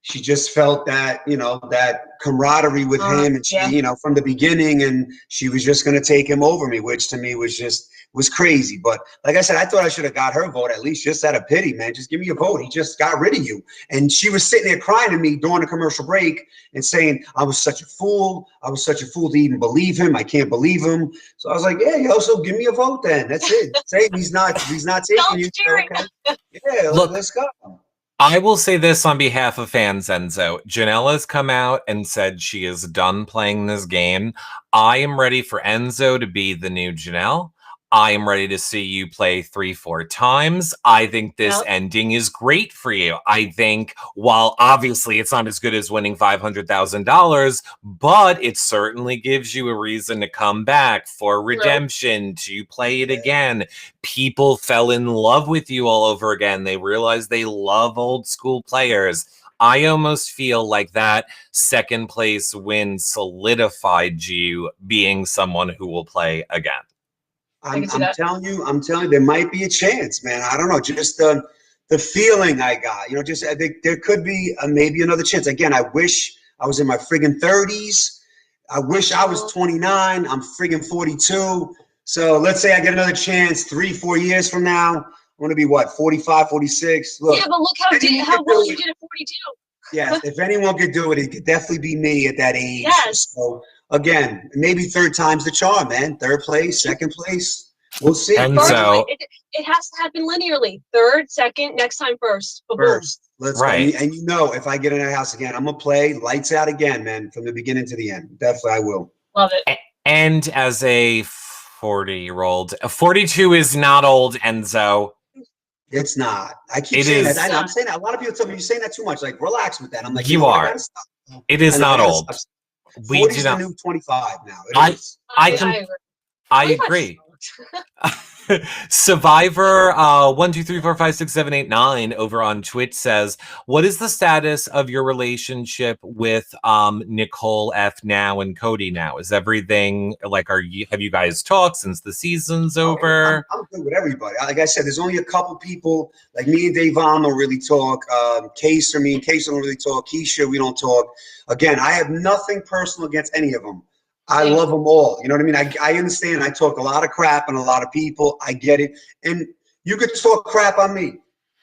she just felt that, you know, that camaraderie with him, and she, you know, from the beginning, and she was just going to take him over me, which to me was crazy. But like I said, I thought I should have got her vote at least, just out of pity, man. Just give me a vote. He just got rid of you. And she was sitting there crying to me during the commercial break and saying, I was such a fool. I was such a fool to even believe him. I can't believe him. So I was like, yeah, yo, so give me a vote then. That's it. Say he's not taking you. Okay. Yeah, Look, let's go. I will say this on behalf of fans, Enzo. Janelle has come out and said she is done playing this game. I am ready for Enzo to be the new Janelle. I am ready to see you play 3-4 times. I think this ending is great for you. I think, while obviously it's not as good as winning $500,000, but it certainly gives you a reason to come back for redemption, to play it again. People fell in love with you all over again. They realized they love old school players. I almost feel like that second place win solidified you being someone who will play again. I'm telling you, there might be a chance, man. I don't know, just the feeling I got, you know, just I think there could be maybe another chance. Again, I wish I was in my friggin' 30s. I wish I was 29. I'm friggin' 42. So let's say I get another chance 3-4 years from now. I'm gonna be what, 45, 46. Look, yeah, but look how well you did at 42. Yeah, if anyone could do it, it could definitely be me at that age. Yes. So again, maybe third time's the charm, man. Third place, second place. We'll see. And so it has to happen linearly. Third, second, next time first. First. Let's go. And you know, if I get in that house again, I'm gonna play lights out again, man, from the beginning to the end. Definitely I will. Love it. And as a 40-year-old, 42 is not old, Enzo. It's not. I keep saying that. I'm saying that. A lot of people tell me you're saying that too much. Like, relax with that. I'm like, you are. It is not old. We do not. New 25 now. I agree. Survivor 1 2 3 4 5 6 7 8 9 over on Twitch says, what is the status of your relationship with Nicole F now and Cody now? Is everything like, have you guys talked since the season's over? I'm good with everybody. Like I said, there's only a couple people, like me and Davon don't really talk. Case don't really talk. Keisha, we don't talk. Again, I have nothing personal against any of them. I love them all. You know what I mean? I understand. I talk a lot of crap on a lot of people. I get it. And you could talk crap on me.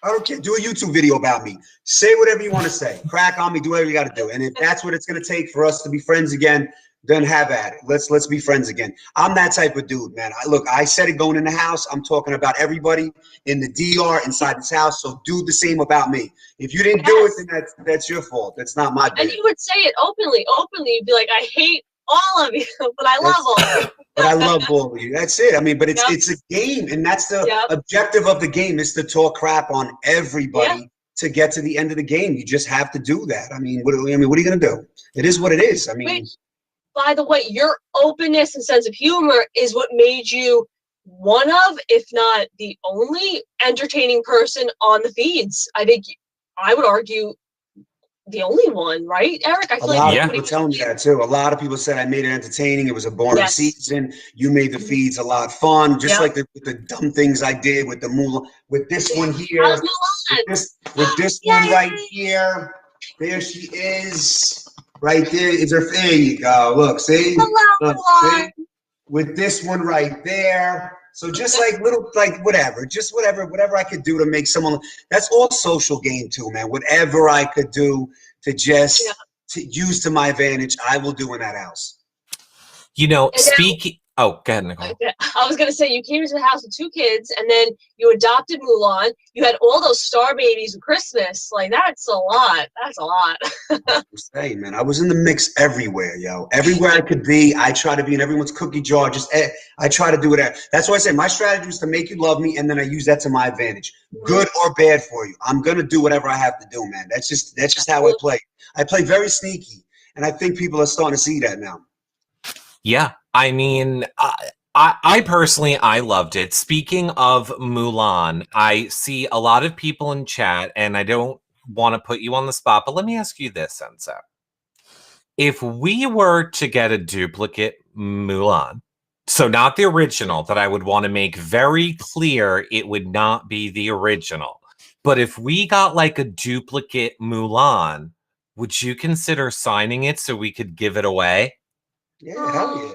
I don't care. Do a YouTube video about me. Say whatever you want to say. Crack on me. Do whatever you got to do. And if that's what it's going to take for us to be friends again, then have at it. Let's be friends again. I'm that type of dude, man. I said it going in the house. I'm talking about everybody in the DR inside this house. So do the same about me. If you didn't do it, then that's your fault. That's not my bad. And you would say it openly. You'd be like, I hate all of you, but I love all of you. But I love all of you. That's it. I mean, but it's a game, and that's the objective of the game, is to talk crap on everybody to get to the end of the game. You just have to do that. I mean, what are you gonna do? It is what it is. I mean, by the way, your openness and sense of humor is what made you one of, if not the only, entertaining person on the feeds. I think I would argue the only one, right, Eric? I feel a lot of people tell me that too. A lot of people said I made it entertaining. It was a boring season. You made the feeds a lot fun, just like the dumb things I did with the moolah, with this one here, with this one right here. There she is, right there. There you go. Look, see? Look, see? With this one right there. So just like whatever I could do to make someone, that's all social game too, man. Whatever I could do to just to use to my advantage, I will do in that house. You know, speaking. Oh, go ahead, Nicole. I was gonna say you came into the house with 2 kids, and then you adopted Mulan. You had all those star babies at Christmas. Like that's a lot. That's a lot. I'm saying, man, I was in the mix everywhere, yo. Everywhere I could be, I try to be in everyone's cookie jar. I try to do it. That's why I say my strategy is to make you love me, and then I use that to my advantage, good or bad for you. I'm gonna do whatever I have to do, man. That's just how I play. I play very sneaky, and I think people are starting to see that now. Yeah, I mean, I personally, I loved it. Speaking of Mulan, I see a lot of people in chat, and I don't want to put you on the spot, but let me ask you this, Enzo. If we were to get a duplicate Mulan, so not the original, that I would want to make very clear it would not be the original, but if we got like a duplicate Mulan, would you consider signing it so we could give it away? Yeah, hell yeah.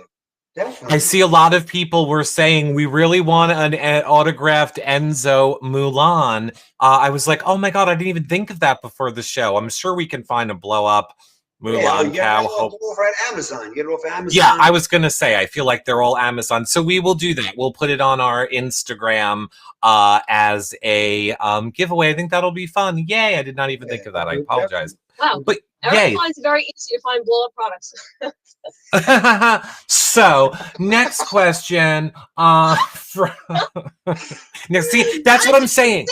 Definitely. I see a lot of people were saying we really want an autographed Enzo Mulan. I was like, oh my God, I didn't even think of that before the show. I'm sure we can find a blow up Mulan cow. Over at Amazon. Get it off Amazon. Yeah, I was going to say, I feel like they're all Amazon. So we will do that. We'll put it on our Instagram as a giveaway. I think that'll be fun. Yay. I did not even think of that. I apologize. Wow. But Eric finds it very easy to find blow-up products. So, next question. Now, see, that's what I'm saying.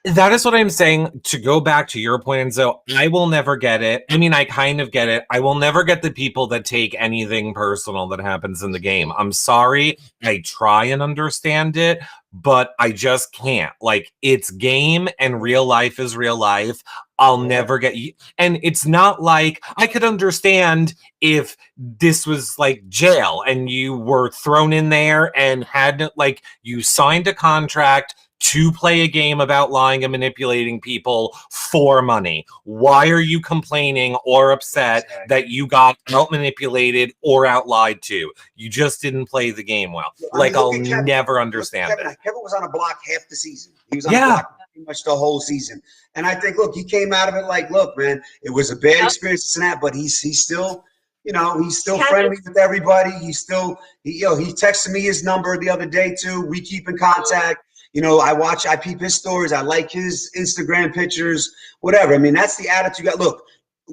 That is what I'm saying. To go back to your point, Enzo, I will never get it. I mean, I kind of get it. I will never get the people that take anything personal that happens in the game. I'm sorry. I try and understand it, but I just can't. Like, it's game and real life is real life. I'll never get you. And it's not like I could understand if this was like jail and you were thrown in there and had, like, you signed a contract to play a game about lying and manipulating people for money. Why are you complaining or upset that you got out manipulated or out lied to? You just didn't play the game well. Like, I'll never understand it. Kevin was on a block half the season. He was on a block pretty much the whole season. And I think, look, he came out of it like, look, man, it was a bad experience and that, but he's still, you know, he's still friendly with everybody. He texted me his number the other day too. We keep in contact. You know, I peep his stories. I like his Instagram pictures, whatever. I mean, that's the attitude. Look,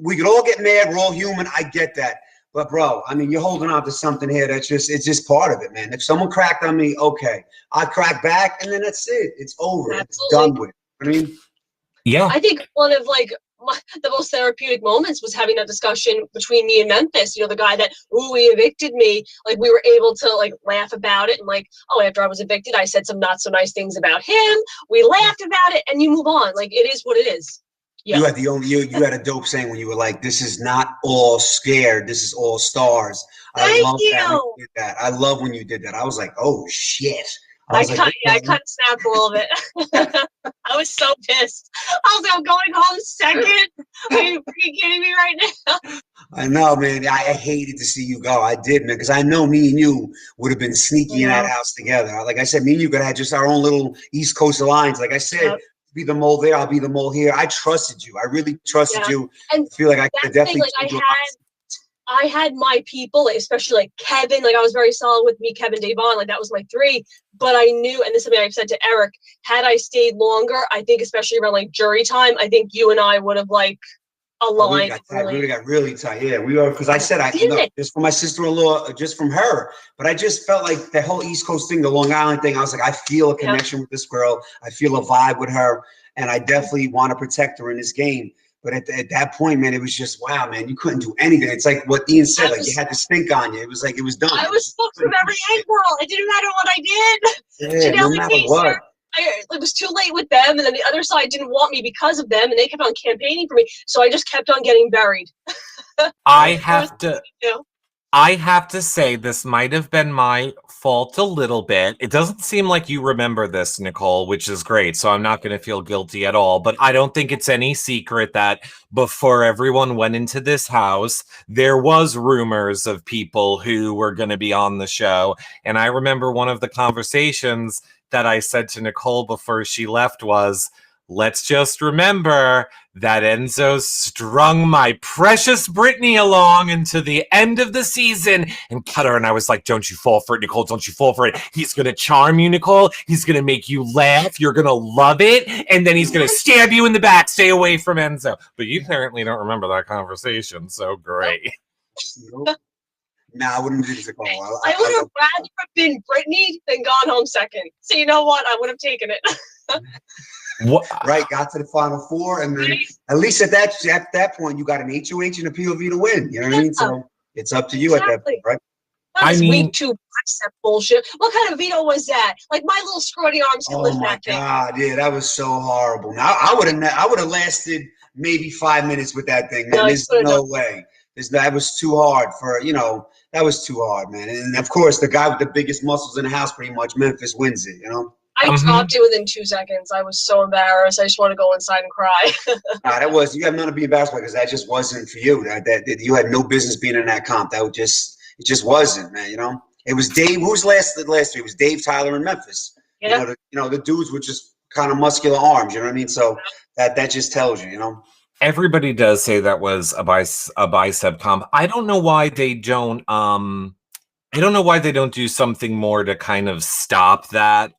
we could all get mad. We're all human. I get that. But, bro, I mean, you're holding on to something here it's just part of it, man. If someone cracked on me, okay. I crack back, and then that's it. It's over. Absolutely. It's done with. I mean, yeah. I think one of, like, the most therapeutic moments was having that discussion between me and Memphis, you know, the guy that, he evicted me. Like, we were able to, like, laugh about it and, like, after I was evicted, I said some not so nice things about him. We laughed about it and you move on. Like, it is what it is. Yeah. You had a dope saying when you were like, this is not all scared. This is all stars. Thank you. That when you did that. I love when you did that. I was like, oh, shit. I kind of snapped a little bit. I was so pissed. I was like, I'm going home second. Are you freaking kidding me right now? I know, man. I hated to see you go. I did, man, because I know me and you would have been sneaky in that house together. Like I said, me and you could have had just our own little East Coast alliance. Like I said, be the mole there, I'll be the mole here. I trusted you. I really trusted you. And I feel like I could definitely. I had my people, especially like Kevin, like I was very solid with me, Kevin, Davon, like that was my 3. But I knew, and this is something I've said to Eric, had I stayed longer, I think especially around like jury time, I think you and I would have like aligned. We got really tight. Yeah, we were, because I said, just from my sister-in-law, just from her, but I just felt like the whole East Coast thing, the Long Island thing, I was like, I feel a connection with this girl. I feel a vibe with her, and I definitely want to protect her in this game. But at that point, man, it was just, wow, man, you couldn't do anything. It's like what Ian said, like you had to stink on you. It was like, it was done. I was fucked from every angle. It didn't matter what I did. Yeah, no matter what. It was too late with them, and then the other side didn't want me because of them, and they kept on campaigning for me. So I just kept on getting buried. I have to say this might have been my fault a little bit. It doesn't seem like you remember this, Nicole, which is great. So I'm not going to feel guilty at all. But I don't think it's any secret that before everyone went into this house, there was rumors of people who were going to be on the show. And I remember one of the conversations that I said to Nicole before she left was, let's just remember that Enzo strung my precious Brittany along into the end of the season and cut her. And I was like, don't you fall for it, Nicole. Don't you fall for it. He's going to charm you, Nicole. He's going to make you laugh. You're going to love it. And then he's going to stab you in the back. Stay away from Enzo. But you apparently don't remember that conversation. So great. Nah, I wouldn't do this at all. I would have rather been Brittany than gone home second. So you know what? I would have taken it. What? Right, got to the final four, and then at least at that point, you got an HOH and a POV to win. You know what I mean? So it's up to you at that point, right? I mean, week 2 bicep bullshit. What kind of veto was that? Like my little scrawny arms can lift that thing. Oh my god, yeah, that was so horrible. Now I would have lasted maybe 5 minutes with that thing. Man, there's no way. That was too hard for That was too hard, man. And of course, the guy with the biggest muscles in the house, pretty much, Memphis wins it. I dropped it within 2 seconds. I was so embarrassed. I just want to go inside and cry. You have none to be embarrassed by because that just wasn't for you. That you had no business being in that comp. It just wasn't, man. It was Dave. Who's last three? It was Dave, Tyler, and Memphis. Yeah. The dudes with just kind of muscular arms. You know what I mean? So that just tells you. Everybody does say that was a bicep comp. I don't know why they don't. I don't know why they don't do something more to kind of stop that.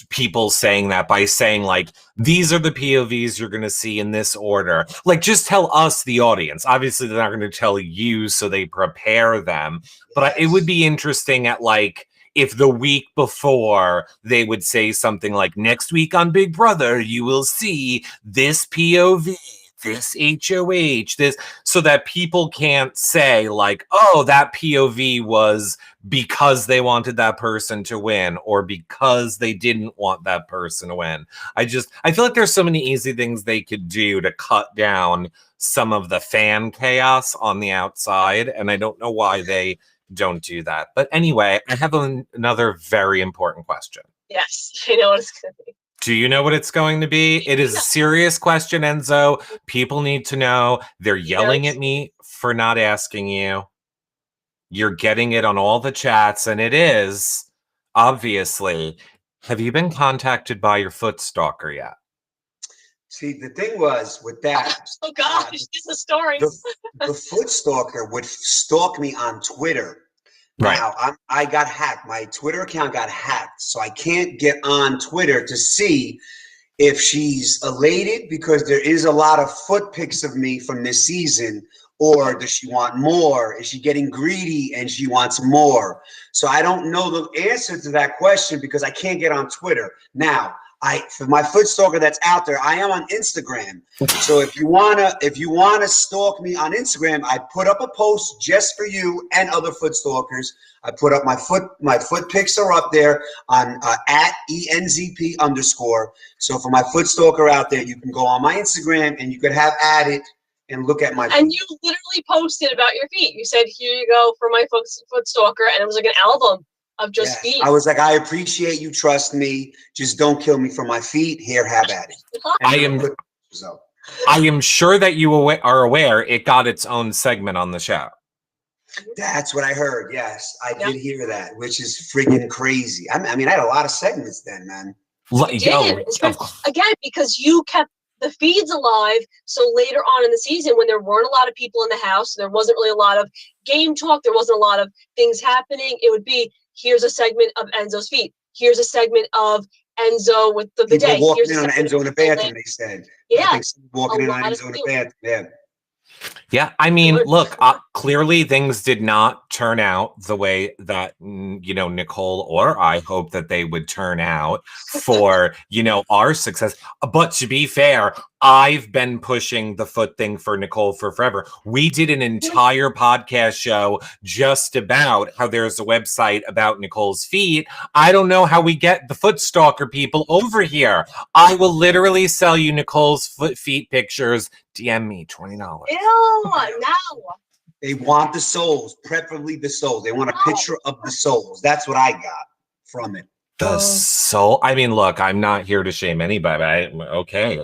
People saying that by saying like, these are the POVs you're going to see in this order. Like, just tell us, the audience. Obviously, they're not going to tell you, so they prepare them. But it would be interesting at like, if the week before they would say something like, next week on Big Brother, you will see this POV, this HOH, this, so that people can't say like, oh, that POV was because they wanted that person to win or because they didn't want that person to win. I feel like there's so many easy things they could do to cut down some of the fan chaos on the outside. And I don't know why they don't do that. But anyway, I have another very important question. Yes, I know what it's going to be. Do you know what it's going to be? It is a serious question, Enzo. People need to know. They're yelling at me for not asking you. You're getting it on all the chats, and it is, obviously. Have you been contacted by your footstalker yet? See, the thing was with that. Oh gosh, this is stories. The footstalker would stalk me on Twitter. Right. Now, I got hacked. My Twitter account got hacked, so I can't get on Twitter to see if she's elated because there is a lot of foot pics of me from this season, or does she want more? Is she getting greedy and she wants more? So I don't know the answer to that question because I can't get on Twitter. Now, for my footstalker that's out there, I am on Instagram. So if you wanna stalk me on Instagram, I put up a post just for you and other footstalkers. I put up my foot pics are up there on at ENZP_. So for my footstalker out there, you can go on my Instagram and you could have at it and look at my feet. And you literally posted about your feet. You said, here you go for my footstalker, and it was like an album of just feet. I was like, I appreciate you, trust me. Just don't kill me for my feet. Here, have at it. I am sure that you are aware it got its own segment on the show. That's what I heard. Yes, I did hear that, which is friggin' crazy. I mean, I had a lot of segments then, man. Again, because you kept the feeds alive. So later on in the season, when there weren't a lot of people in the house, there wasn't really a lot of game talk, there wasn't a lot of things happening, it would be, here's a segment of Enzo's feet. Here's a segment of Enzo with the bidet. People walking in on Enzo in the bathroom, they said. Yeah. I think walking in on Enzo in the bathroom, yeah. Yeah, I mean, look, clearly things did not turn out the way that, Nicole or I hope that they would turn out for, our success. But to be fair, I've been pushing the foot thing for Nicole for forever. We did an entire podcast show just about how there's a website about Nicole's feet. I don't know how we get the foot stalker people over here. I will literally sell you Nicole's feet pictures. DM me $20. Ew, no. They want the soles, preferably the soles. They want a picture of the soles. That's what I got from it. The soul. I mean, look, I'm not here to shame anybody. Okay.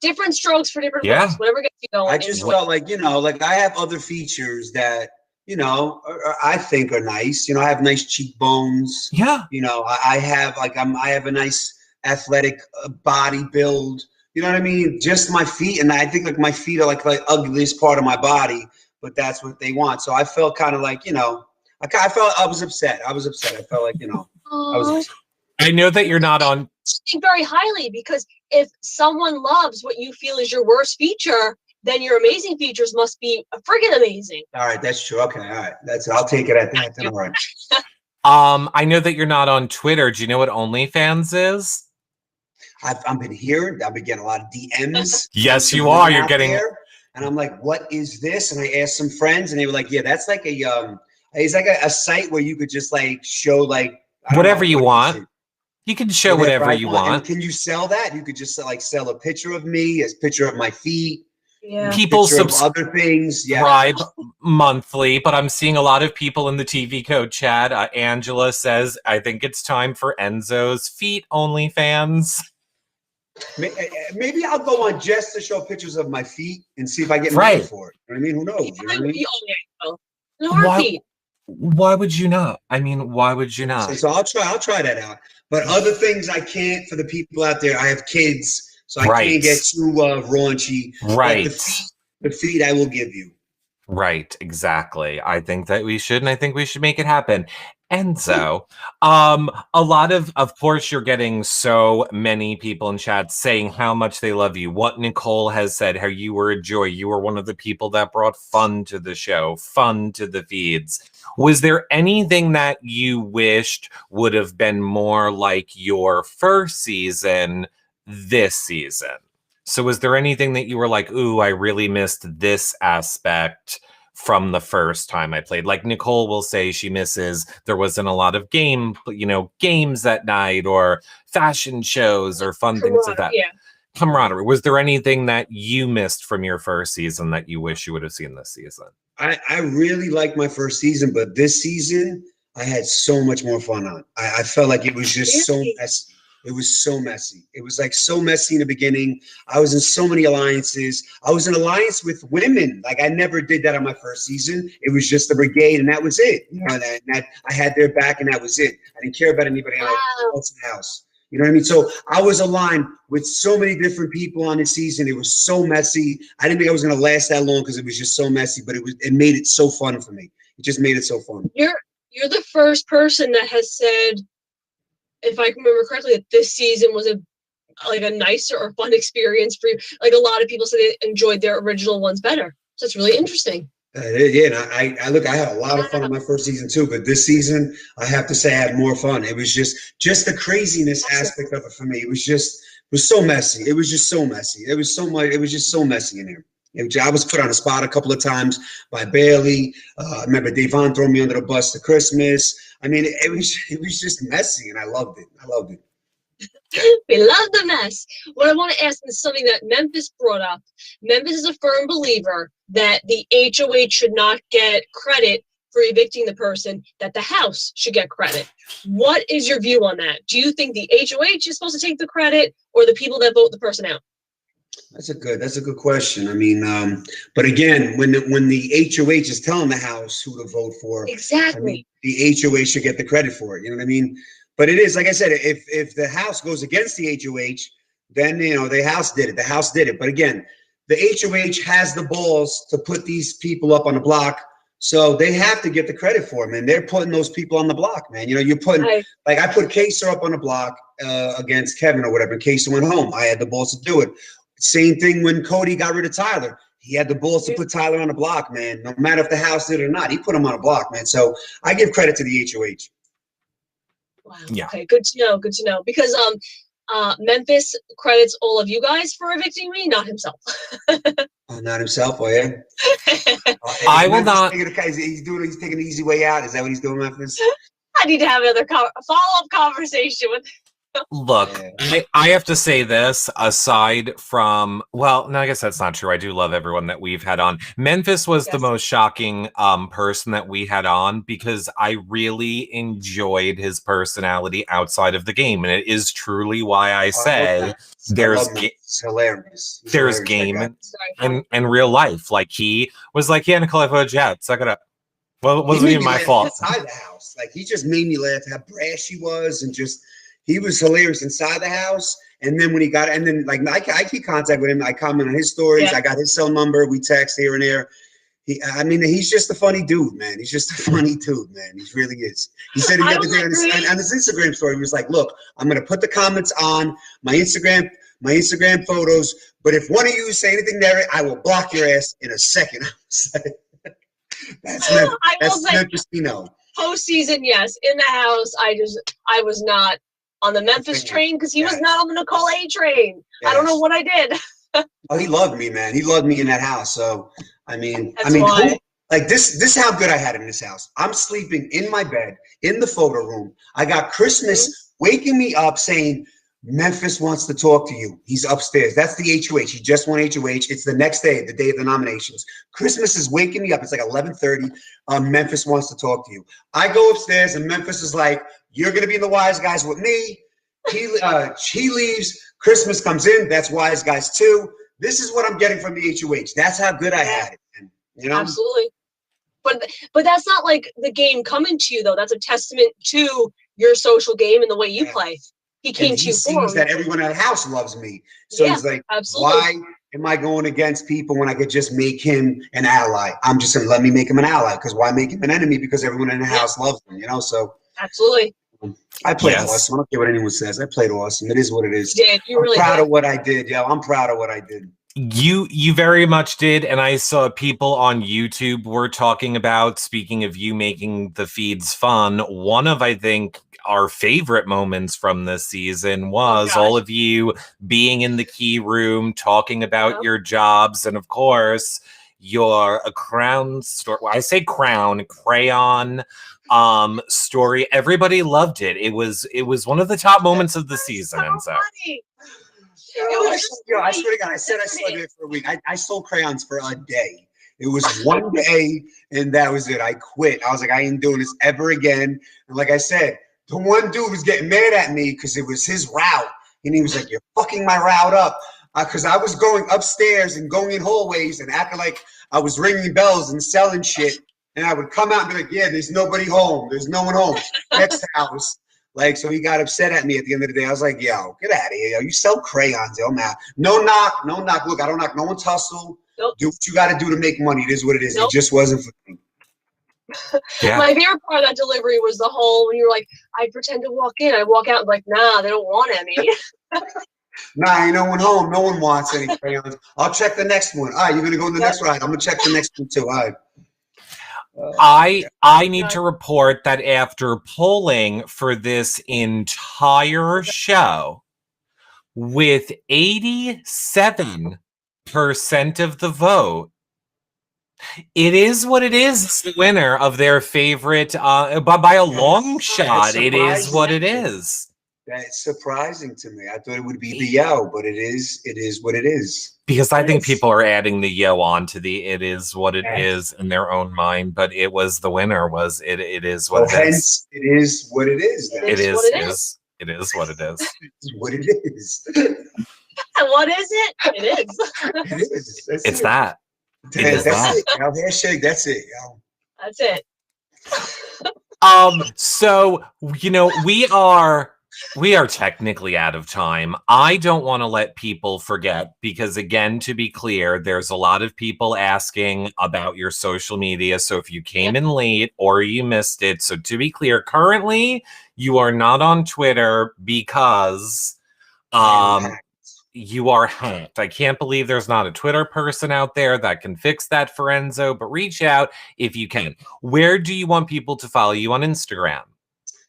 Different strokes for different folks. Whatever gets you going. I just felt like, like I have other features that, I think are nice. I have nice cheekbones. Yeah. I have I have a nice athletic body build. You know what I mean? Just my feet, and I think like my feet are like the ugliest part of my body, but that's what they want. So I felt kind of like, you know, I felt I was upset. I felt like, you know, I was upset. I know that you're not on. Think very highly, because if someone loves what you feel is your worst feature, then your amazing features must be friggin' amazing. All right, that's true. Okay, all right, that's it. I'll take it at that. Then, all right. I know that you're not on Twitter. Do you know what OnlyFans is? I've been hearing. I've been getting a lot of DMs. Yes, you are. You're getting. There, and I'm like, what is this? And I asked some friends, and they were like, yeah, that's like it's like a site where you could just like show like whatever you want. You can show whatever you want. And can you sell that? You could just like sell a picture of me, a picture of my feet. Yeah. People other things. Subscribe monthly, but I'm seeing a lot of people in the TV Code chat. Angela says, I think it's time for Enzo's feet OnlyFans. Maybe I'll go on just to show pictures of my feet and see if I get money for it. I mean, who knows? You know what I mean? Why would you not? I mean, why would you not? So I'll try that out. But other things I can't, for the people out there. I have kids, so I can't get too raunchy. Right. The feet I will give you. Right, exactly. I think that we should, and I think we should make it happen. Enzo, a lot of course, you're getting so many people in chat saying how much they love you. What Nicole has said, how you were a joy. You were one of the people that brought fun to the show, fun to the feeds. Was there anything that you wished would have been more like your first season this season? So was there anything that you were like, ooh, I really missed this aspect from the first time I played? Like Nicole will say she misses there wasn't a lot of games at night or fashion shows or fun things like that. Yeah. Camaraderie. Was there anything that you missed from your first season that you wish you would have seen this season? I really liked my first season, but this season I had so much more fun on. I felt like it was just so messy. It was so messy. It was like so messy in the beginning. I was in so many alliances. I was in alliance with women. Like I never did that on my first season. It was just the brigade, and that was it. You know, that I had their back, and that was it. I didn't care about anybody else in the house. You know what I mean? So I was aligned with so many different people on this season. It was so messy. I didn't think I was going to last that long because it was just so messy. But it made it so fun for me. It just made it so fun. You're the first person that has said, if I can remember correctly, that this season was a nicer or fun experience for you. Like a lot of people said they enjoyed their original ones better. So it's really interesting. Yeah, and I had a lot of fun on my first season too, but this season I have to say I had more fun. It was just the craziness aspect of it for me. It was so messy. It was just so messy. It was just so messy in there. I was put on a spot a couple of times by Bailey. I remember Devon throwing me under the bus to Christmas. I mean, it was just messy, and I loved it. We love the mess. What I want to ask is something that Memphis brought up. Memphis is a firm believer that the HOH should not get credit for evicting the person, that the house should get credit. What is your view on that? Do you think the HOH is supposed to take the credit, or the people that vote the person out? That's a good question. I mean, but again, when the HOH is telling the house who to vote for, exactly, I mean, the HOH should get the credit for it. You know what I mean? But it is, like I said, if the house goes against the HOH, then the house did it. The house did it. But again, the HOH has the balls to put these people up on the block, so they have to get the credit for it, man. They're putting those people on the block, man. You're putting like I put Kaser up on the block against Kevin or whatever. Kaser went home. I had the balls to do it. Same thing when Cody got rid of Tyler. He had the balls to put Tyler on the block, man. No matter if the house did it or not, he put him on a block, man. So I give credit to the HOH. Wow. Yeah. Okay. Good to know. Because Memphis credits all of you guys for evicting me, not himself. Not himself, oh yeah. I will not. He's taking the easy way out. Is that what he's doing, Memphis? I need to have another follow-up conversation with. Look, I have to say this, aside from, well, no, I guess that's not true. I do love everyone that we've had on. Memphis was the most shocking person that we had on, because I really enjoyed his personality outside of the game. And it is truly why I say there's hilarious. There's game and real life. Like he was like, yeah, Nicole, I voted you out. Suck it up. Well, it wasn't even my fault. Outside the house. Like he just made me laugh how brash he was, and just He was hilarious inside the house. And then when he got, and then like I keep contact with him. I comment on his stories. I got his cell number. We text here and there. He's just a funny dude, man. He's just a funny dude, man. He really is. He said the other day on his Instagram story, he was like, "Look, I'm gonna put the comments on my Instagram photos, but if one of you say anything there, I will block your ass in a second." That's Memphis, you know. Postseason, yes. In the house, I was not on the Memphis train because he was not on the Nicole A train. Yes. I don't know what I did. Oh, he loved me, man. He loved me in that house. So like this is how good I had it in this house. I'm sleeping in my bed in the photo room. I got Christmas waking me up saying, "Memphis wants to talk to you." He's upstairs. That's the HOH. He just won HOH. It's the next day, the day of the nominations. Christmas is waking me up. It's like 11:30. Memphis wants to talk to you. I go upstairs and Memphis is like, "You're going to be in the Wise Guys with me." He leaves. Christmas comes in. That's Wise Guys 2. This is what I'm getting from the HOH. That's how good I had it. And, you know? Absolutely. But that's not like the game coming to you, though. That's a testament to your social game and the way you play. He came to you for. He sees that everyone at the house loves me. So he's like, why am I going against people when I could just make him an ally? I'm just going to let me make him an ally, because why make him an enemy? Because everyone in the house loves him, you know? So absolutely. I played awesome. I don't care what anyone says. I played awesome. It is what it is. You did. You really proud of what I did, yo. I'm proud of what I did. You very much did, and I saw people on YouTube were talking about, speaking of you making the feeds fun, one of, I think, our favorite moments from this season was all of you being in the key room, talking about your jobs, and of course, your crown story. Well, I say crayon story. Everybody loved it. It was one of the top moments of the season. So funny. I swear to God, I said I slept it for a week. I sold crayons for a day. It was one day, and that was it. I quit. I was like, I ain't doing this ever again. And like I said, the one dude was getting mad at me because it was his route. And he was like, "You're fucking my route up." Because I was going upstairs and going in hallways and acting like I was ringing bells and selling shit. And I would come out and be like, "Yeah, there's nobody home. There's no one home. Next house." Like, so he got upset at me at the end of the day. I was like, "Yo, get out of here, yo. You sell crayons, yo, man. No knock. Look, I don't knock. No one's hustle. Do what you got to do to make money. It is what it is." It just wasn't for me. My favorite part of that delivery was the whole, when you were like, "I pretend to walk in. I walk out and like, nah, they don't want any." Nah, ain't no one home. No one wants any crayons. I'll check the next one. All right, you're going to go in the next ride. I'm going to check the next one too. All right. I need to report that after polling for this entire show, with 87% of the vote, it is what it is. It's the winner of their favorite, but by a long shot, it is what it is. That's surprising to me. I thought it would be the yo, but it is what it is. Because I think people are adding the yo on to the "it is what it is" in their own mind, but it was the winner was it is what it is. It is what it is. It is what it is. It is what it is. It's what it is. And what is it? It is. It is. It's that. That's it. Yo, handshake. That's it. Yo. That's it. So, you know, we are technically out of time. I don't want to let people forget, because again, to be clear, there's a lot of people asking about your social media. So if you came in late or you missed it, so to be clear, currently you are not on Twitter because you are hacked. I can't believe there's not a Twitter person out there that can fix that for Enzo, but reach out if you can. Where do you want people to follow you on Instagram?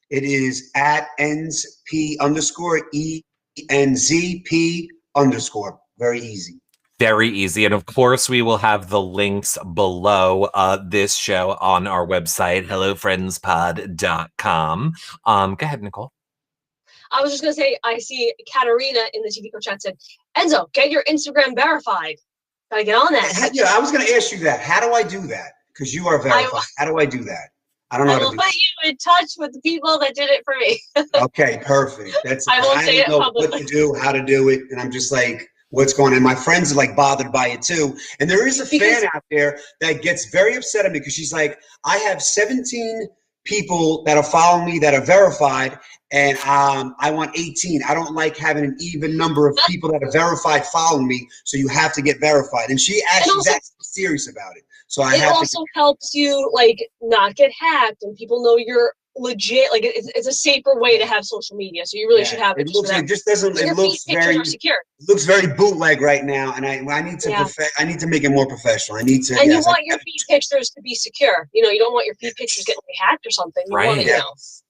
It is at ENZP_ENZP_. Very easy. Very easy. And of course, we will have the links below this show on our website, hellofriendspod.com. Go ahead, Nicole. I was just going to say, I see Katarina in the TV chat said, "Enzo, get your Instagram verified." Gotta get on that. Yeah, I was going to ask you that. How do I do that? Because you are verified. How do I do that? I don't know. I will put you in touch with the people that did it for me. Okay, perfect. I won't say it publicly. What to do, how to do it, and I'm just like, what's going on? And my friends are like bothered by it too. And there is a fan out there that gets very upset at me because she's like, "I have 17 people that are following me that are verified, and I want 18. I don't like having an even number of people that are verified following me, so you have to get verified. And she's actually serious about it. So I have also helps you like not get hacked, and people know you're legit. Like it's a safer way to have social media, so you really should have it. It just doesn't. It looks very secure. It looks very bootleg right now, and I need to I need to make it more professional. I need to. And you want your feed pictures to be secure. You know, you don't want your feed pictures getting hacked or something. You want it,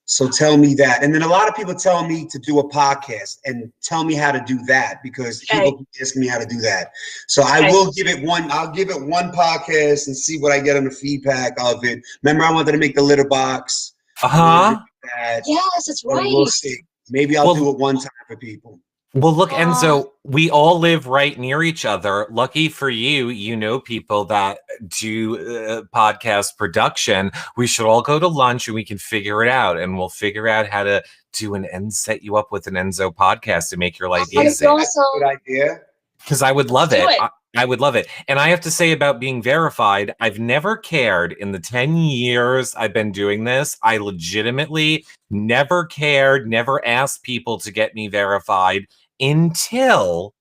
So tell me that. And then a lot of people tell me to do a podcast and tell me how to do that, because people keep asking me how to do that. So I will give it one. I'll give it one podcast and see what I get on the feedback of it. Remember, I wanted to make the litter box. Yes, that's right. We'll see. Maybe I'll do it one time for people. Well, look, Enzo, we all live right near each other. Lucky for you, you know people that do podcast production. We should all go to lunch and we can figure it out. And we'll figure out how to do set you up with an Enzo podcast to make your life easy. That's awesome. Good idea. Because I would love it. I would love it. And I have to say about being verified, I've never cared in the 10 years I've been doing this. I legitimately never cared, never asked people to get me verified until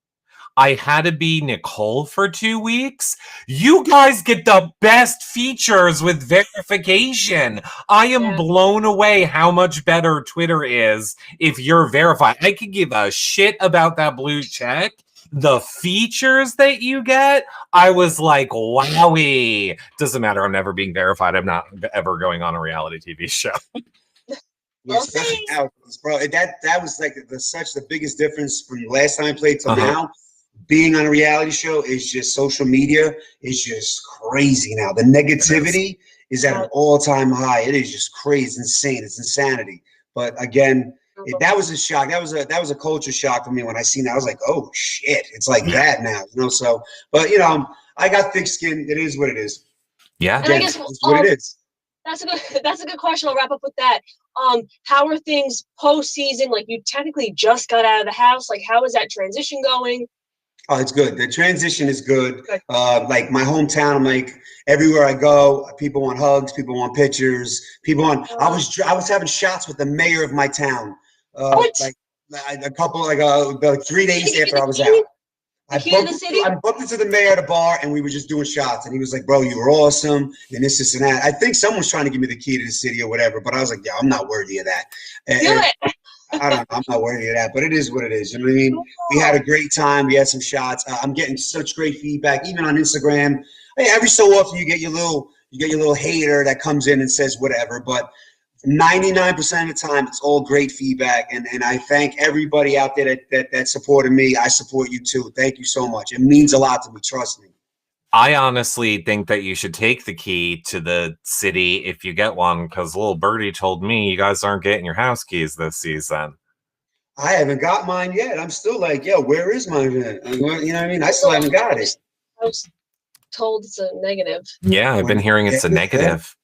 I had to be Nicole for 2 weeks. You guys get the best features with verification. I am blown away how much better Twitter is if you're verified. I could give a shit about that blue check. The features that you get, I was like, wowie. Doesn't matter. I'm never being verified. I'm not ever going on a reality TV show. Bro, that was like the biggest difference from last time I played till now. Being on a reality show is just social media is just crazy now. The negativity is at an all-time high. It is just crazy. It's insane. It's insanity. But again, that was a shock. That was a culture shock for me when I seen that. I was like, oh shit, it's like that now, you know. So, but you know, I got thick skin. It is what it is. Yeah, and I guess it's what it is. That's a good question. I'll wrap up with that. How are things post-season? Like, you technically just got out of the house. Like, how is that transition going? Oh, it's good. The transition is good. Like my hometown, I'm like everywhere I go, people want hugs, people want pictures, people want. I was having shots with the mayor of my town. Like a couple, like 3 days after I was out. I bumped into the mayor at a bar and we were just doing shots. And he was like, bro, you were awesome. And this and that. I think someone's trying to give me the key to the city or whatever. But I was like, yeah, I'm not worthy of that. I don't know. I'm not worthy of that. But it is what it is. You know what I mean? We had a great time. We had some shots. I'm getting such great feedback, even on Instagram. Hey, every so often you get your little hater that comes in and says whatever. But 99% of the time, it's all great feedback, and I thank everybody out there that supported me. I support you too. Thank you so much. It means a lot to me. Trust me. I honestly think that you should take the key to the city if you get one, because little birdie told me you guys aren't getting your house keys this season. I haven't got mine yet. I'm still like, yo, where is mine? You know what I mean? I still haven't got it. I was told it's a negative. Yeah, I've been hearing it's a negative.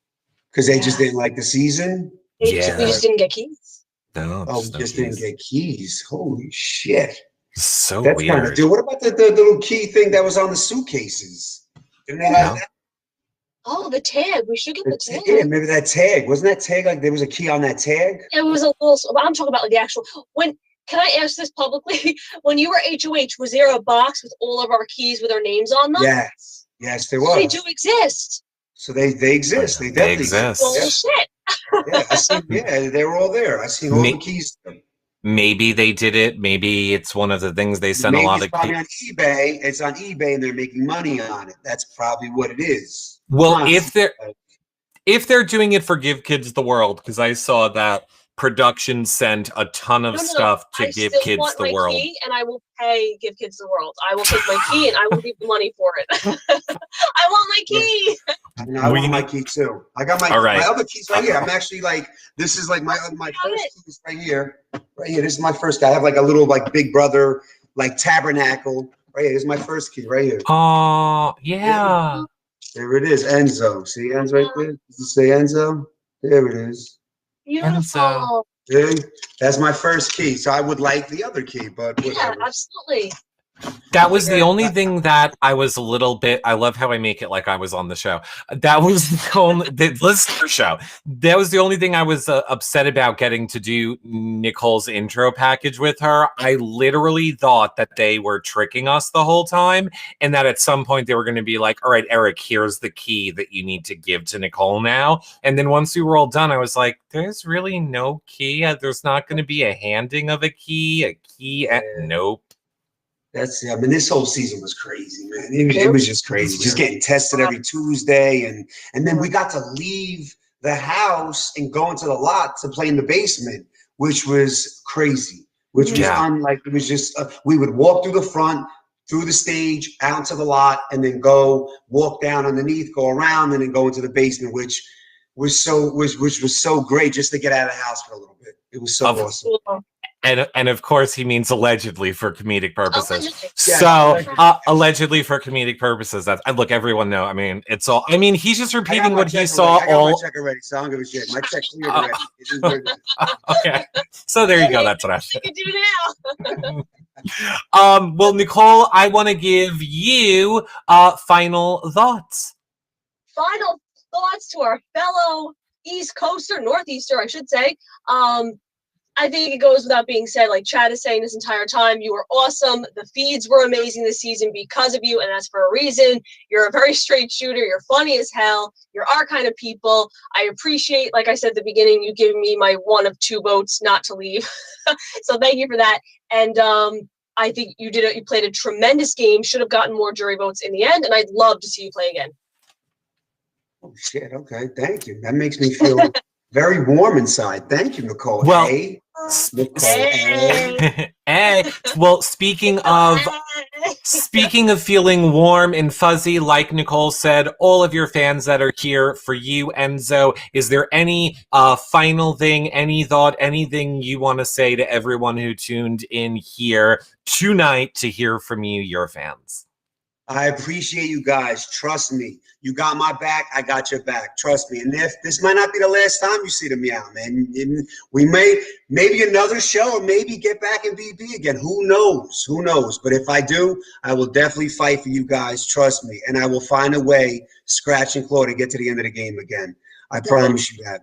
Because they just didn't like the season? We just didn't get keys. No. Oh, we just didn't get keys. Holy shit. So that's weird. Kind of, dude, what about the little key thing that was on the suitcases? Didn't they have that? Oh, the tag. We should get the tag. Yeah, maybe that tag. Wasn't that tag like there was a key on that tag? It was a little, I'm talking about like the actual, can I ask this publicly? When you were HOH, was there a box with all of our keys with our names on them? Yes. Yes, there was. They do exist. So they exist. They definitely exist. Well, shit. They were all there. I seen all the keys. Maybe they did it. Maybe it's one of the things they send a lot of keys. On eBay. It's on eBay and they're making money on it. That's probably what it is. Well, if they're doing it for Give Kids the World, because I saw that production sent a ton of stuff to Give Kids the World. Key and I will pay Give Kids the World. I will take my key and I will give the money for it. I want my key. I want my key too. I got my other keys right here. I'm actually like, this is like my first keys right here. Right here. This is my first guy. I have like a little like Big Brother like tabernacle. Right here. This is my first key right here. Oh, yeah. There it is. Enzo. See Enzo right there? Does it say Enzo? There it is. Beautiful. See? That's my first key. So I would like the other key, but whatever. Yeah, absolutely. That was the only thing that I was a little bit. I love how I make it like I was on the show. That was the only the listener show. That was the only thing I was upset about getting to do Nicole's intro package with her. I literally thought that they were tricking us the whole time, and that at some point they were going to be like, "All right, Eric, here's the key that you need to give to Nicole now." And then once we were all done, I was like, "There's really no key. There's not going to be a handing of a key. Nope." I mean, this whole season was crazy, man. It was just crazy. Just getting tested every Tuesday. And then we got to leave the house and go into the lot to play in the basement, which was crazy, which was unlike, it was just, we would walk through the front, through the stage, out into the lot, and then go walk down underneath, go around, and then go into the basement, which was so great just to get out of the house for a little bit. It was so awesome. And of course, he means allegedly for comedic purposes. Allegedly for comedic purposes. Look, everyone know. I mean, it's all. I mean, he's just repeating what he saw. I got my check already, so I don't give a shit. My check cleared already. It is what it is. Okay, so there you go. That's what I should do now. Well, Nicole, I want to give you final thoughts. Final thoughts to our fellow East Coaster, Northeaster, I should say. I think it goes without being said, like Chad is saying this entire time, you were awesome. The feeds were amazing this season because of you, and that's for a reason. You're a very straight shooter. You're funny as hell. You're our kind of people. I appreciate, like I said at the beginning, you giving me my one of two votes not to leave. So thank you for that. And I think you played a tremendous game. Should have gotten more jury votes in the end, and I'd love to see you play again. Oh shit! Okay, thank you. That makes me feel very warm inside. Thank you, Nicole. Well, hey. Hey. Well, speaking of feeling warm and fuzzy, like Nicole said, all of your fans that are here for you, Enzo, is there any final thing, any thought, anything you want to say to everyone who tuned in here tonight to hear from you, your fans? I appreciate you guys. Trust me. You got my back. I got your back. Trust me. And if this might not be the last time you see the meow, man, we maybe another show, or maybe get back in BB again. Who knows? Who knows? But if I do, I will definitely fight for you guys. Trust me. And I will find a way, scratch and claw, to get to the end of the game again. I promise you that.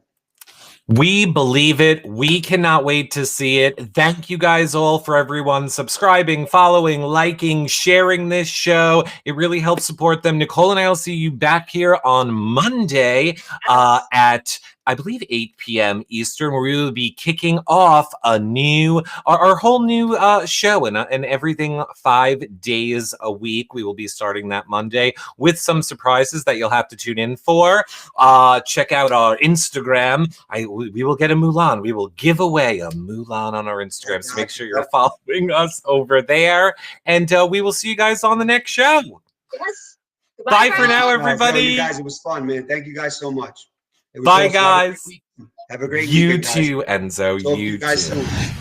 We believe it. We cannot wait to see it. Thank you guys all for everyone subscribing, following, liking, sharing this show. It really helps support them. Nicole and I will see you back here on Monday at, I believe, 8 p.m. Eastern, where we will be kicking off our whole new show and everything 5 days a week. We will be starting that Monday with some surprises that you'll have to tune in for. Check out our Instagram. We will get a Mulan. We will give away a Mulan on our Instagram. So make sure you're following us over there. And we will see you guys on the next show. Yes. Bye for now, everybody. You guys, it was fun, man. Thank you guys so much. Bye, guys. Have a great You weekend, too, guys. Enzo. Talk to You guys too. soon.